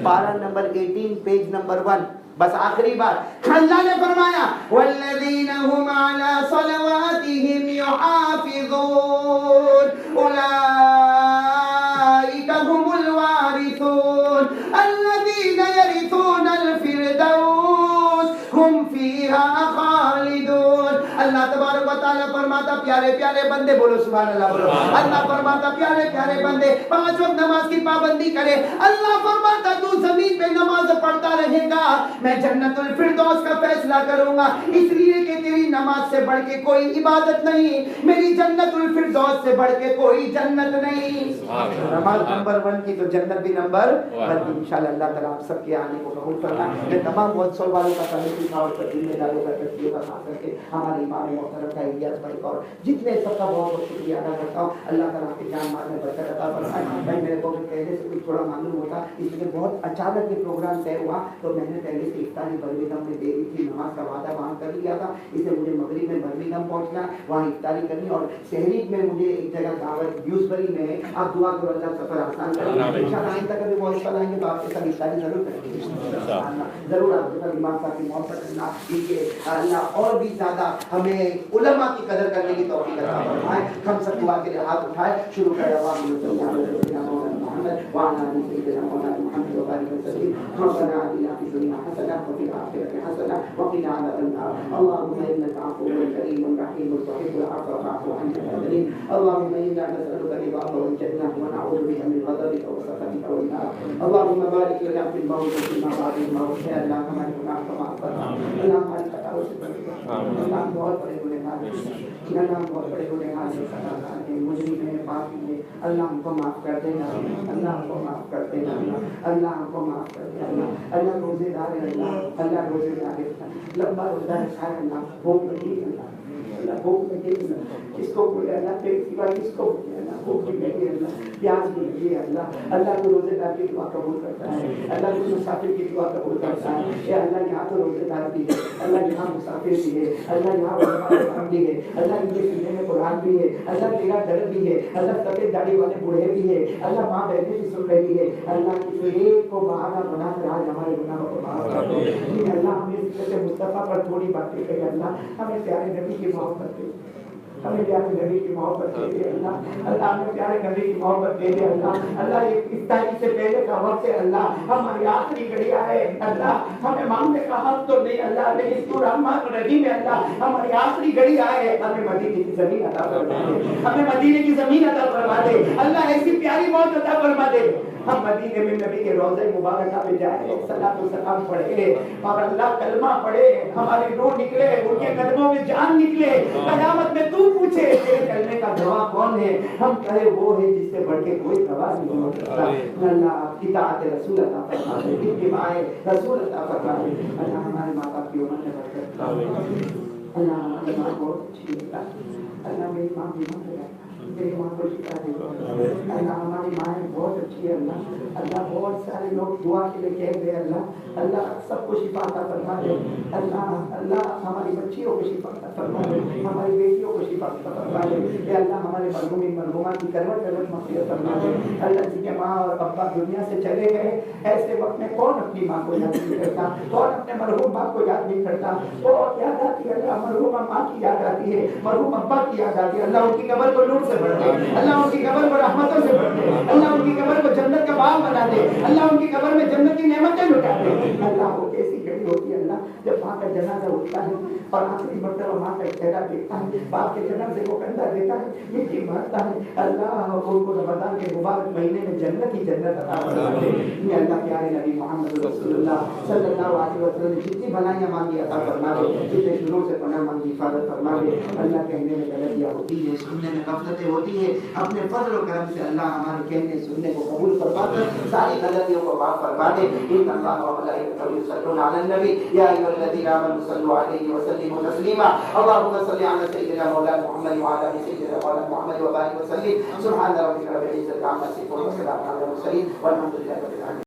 A: पारा नंबर 18 पेज नंबर 1। बस आखिरी बात, अल्लाह ने फरमाया वल्लज़ीना हुम अला सलवातिहिम युहाफिज़ून उलाइका हुमुल वारिसून अल्लज़ीना यरिसूनल फिरदौस हुम फीहा खालिदून। अल्लाह तबारक व तआला फरमाता प्यारे प्यारे बंदे, बोलो सुभान अल्लाह, बोलो अल्लाह फरमाता प्यारे प्यारे बंदे 5 वक्त नमाज की पाबंदी करे। अल्लाह फरमाता तू जमीन पे नमाज पढ़ता रहेगा, میں جنت الفردوس کا فیصلہ کروں گا، اس لیے کہ تیری نماز سے بڑھ کے کوئی عبادت نہیں، میری جنت الفردوس سے بڑھ کے کوئی جنت نہیں۔ نماز نمبر 1 کی تو جنت بھی نمبر 1 کی۔ انشاءاللہ اللہ تعالیٰ آپ سب کے آنے کو قبول فرمائے۔ میں تمام مونسول والوں کا تعلق اور ذمہ داروں کا تشکیل کا خاص کر کے ہمارے امام محترم کا الیاس بھائی اور جتنے سب کا بہت بہت شکریہ ادا کرتا ہوں۔ اللہ تعالیٰ کے جان مال میں برکت عطا فرمائے۔ بھائی میرے کو پہلے سے کچھ تھوڑا معلوم ہوتا، اس لیے بہت اچانک یہ پروگرام طے ہوا تو میں نے پہلے سے افطاری برمنگھم میں دے دی تھی، نماز کا وعدہ وہاں کر لیا تھا، اس لیے مجھے مغرب میں برمنگھم پہنچنا، وہاں افطاری کرنی، اور شہری میں مجھے ایک جگہ دعوت ڈیوزبری میں ہے۔ آپ دعا کرو اللہ سفر آسان کرے، انشاءاللہ آئندہ کبھی موت پر آئیں گے تو آپ کے ساتھ افطاری ضرور کریں گے، ضرور آپ کے ساتھ امام صاحب کی محبت کرنا، اللہ اور بھی زیادہ ہمیں علماء کی قدر کرنے کی توفیق عطا فرمائے۔ ہم سب دعا کے لیے ہاتھ اٹھائے، شروع کریں وعلى آل سيدنا مولانا محمد وبارك وسلم ربنا آتنا في الدنيا حسنة وفي الآخرة حسنة وقنا عذاب النار اللهم إنك عفو كريم رحيم تحب العفو فاعف عنا يا كريم اللهم إنا نسألك رضاك والجنة ونعوذ بك من غضبك وسخطك والنار اللهم بارك لنا في الموت وفيما بعد الموت يا الله ہمارے گناہ کو معاف فرما اللہ ہماری خطاؤں سے اللہ بہت بڑے گنہگار ہیں اللہ بہت بڑے گنہگار ہیں مجرم ہیں پاپی ہیں اللہ ہم کو معاف کر دینا اللہ ہم کو معاف کر دینا اللہ ہم کو معاف کر دینا اللہ روزے دار ہے اللہ روزے دار ہے لمبا روزہ رکھا ہے اللہ بھوک لگی اللہ بھوک لگی کس کو بولے اللہ تیرے سوا کس کو بولے اللہ بھوک لگی اللہ پیاس بھی لگی اللہ کو روزے دار کی دعا قبول کرتا ہے اللہ کو مسافر کی دعا قبول کرتا ہے اے اللہ یہاں تو روزے دار بھی ہے اللہ یہاں مسافر بھی ہے اللہ یہاں بھی ہے اللہ ان کے سینے میں قرآن بھی ہے اللہ تیرا ڈر بھی ہے اللہ سفید داڑھی والے بوڑھے بھی ہے اللہ ماں بہنیں بھی سن رہی ہے اللہ کسی ایک کو بہانا بنا کر آج ہمارے گناہوں کو معاف کر دے اللہ ہمیں سیرت مصطفیٰ پر تھوڑی باتیں کہی اللہ ہمیں پیارے نبی کی محبت دے ہمیں پیارے نبی کی محبت دے دے اللہ اللہ ہمیں پیارے نبی کی محبت دے دے اللہ اللہ یہ اس تاریخ سے پہلے کا وقت ہے اللہ ہماری آخری گھڑی آئے اللہ ہمیں مانگنے کا حق تو نہیں اللہ لیکن تو رحمت رحیم ہے اللہ ہماری آخری گھڑی آئے ہمیں مدینے کی زمین عطا فرما دے ہمیں مدینے کی زمین عطا فرما دے اللہ ایسی پیاری موت عطا فرما دے ہم مدینے میں نبی کے روضہ مبارکہ پہ جائیں صلاۃ و سلام پڑھے اور اللہ کلمہ پڑھے ہمارے روح نکلے ان کے قدموں میں جان نکلے قیامت میں تو پوچھے تیرے کلمے کا گواہ کون ہے ہم کہے وہ ہے جس سے بڑھ کے کوئی گواہ نہیں ہو سکتا اللہ اطاعت رسول عطا فرما دے اتباع رسول عطا فرما دے اللہ ہمارے ماں باپ کی عمر میں برکت اللہ ہماری ماں بہت اچھی ہے اللہ میری ماں بیمار ہے میری ماں کو شفا دے اللہ ہماری مائیں بہت اچھی ہے اللہ اللہ بہت سارے لوگ دعا کے لیے کہہ گئے اللہ اللہ سب کو شفا عطا فرما دے اللہ اللہ ہماری بچیوں کو شفا عطا فرما دے ہماری بیٹیوں کو شفا عطا فرما دے اے اللہ ہمارے مرحوم مرحومات کی کروٹ کروٹ مغفرت فرما دے اللہ جن کے ماں اور ابا دنیا سے چلے گئے ایسے وقت میں کون اپنی ماں کو یاد نہیں کرتا کون اپنے مرحوم باپ کو یاد نہیں کرتا کون یاد آتی ہے اللہ مرحوم ماں کی یاد آتی ہے مرحوم ابا کی یاد آتی ہے اللہ ان کی قبر کو نور سے بھر دے اللہ ان کی قبر کو رحمتوں سے بھر دے اللہ ان کی قبر کو جنت کا باغ بنا دے اللہ ان کی قبر میں جنت کی نعمتیں لٹا دے اللہ وہ کیسی گھڑی ہوتی ہے اللہ جب ماں کا جنازہ اٹھتا ہے اور آخری مرتبہ ماں کا چہرہ دیکھتا ہے باپ کے جنازے کو کندھا دیتا ہے مٹی بھرتا ہے اللہ ان کو رمضان کے مبارک مہینے میں جنت ہی جنت عطا فرما دے یہ اللہ پیارے نبی محمد رسول اللہ صلی اللہ علیہ وسلم نے جتنی بھلائیاں مانگی عطا فرما دے جتنے شروع سے پناہ مانگی حفاظت فرما دے اللہ کہنے میں غلطیاں ہوتی ہے سننے میں غفلتیں ہوتی ہے اپنے فضل و کرم سے اللہ ہمارے کہنے سننے کو قبول فرما کر ساری غلطیوں کو معاف فرما دے ان اللہ و ملائکتہ یصلون علی النبی یا ایھا الذین آمنوا صلوا علیہ وسلموا تسلیما اللهم صل علی سیدنا مولانا محمد وعلی آل سیدنا مولانا محمد وبارک وسلم سبحان ربک رب العزۃ عما یصفون وسلام علی المرسلین والحمد للہ رب العالمین.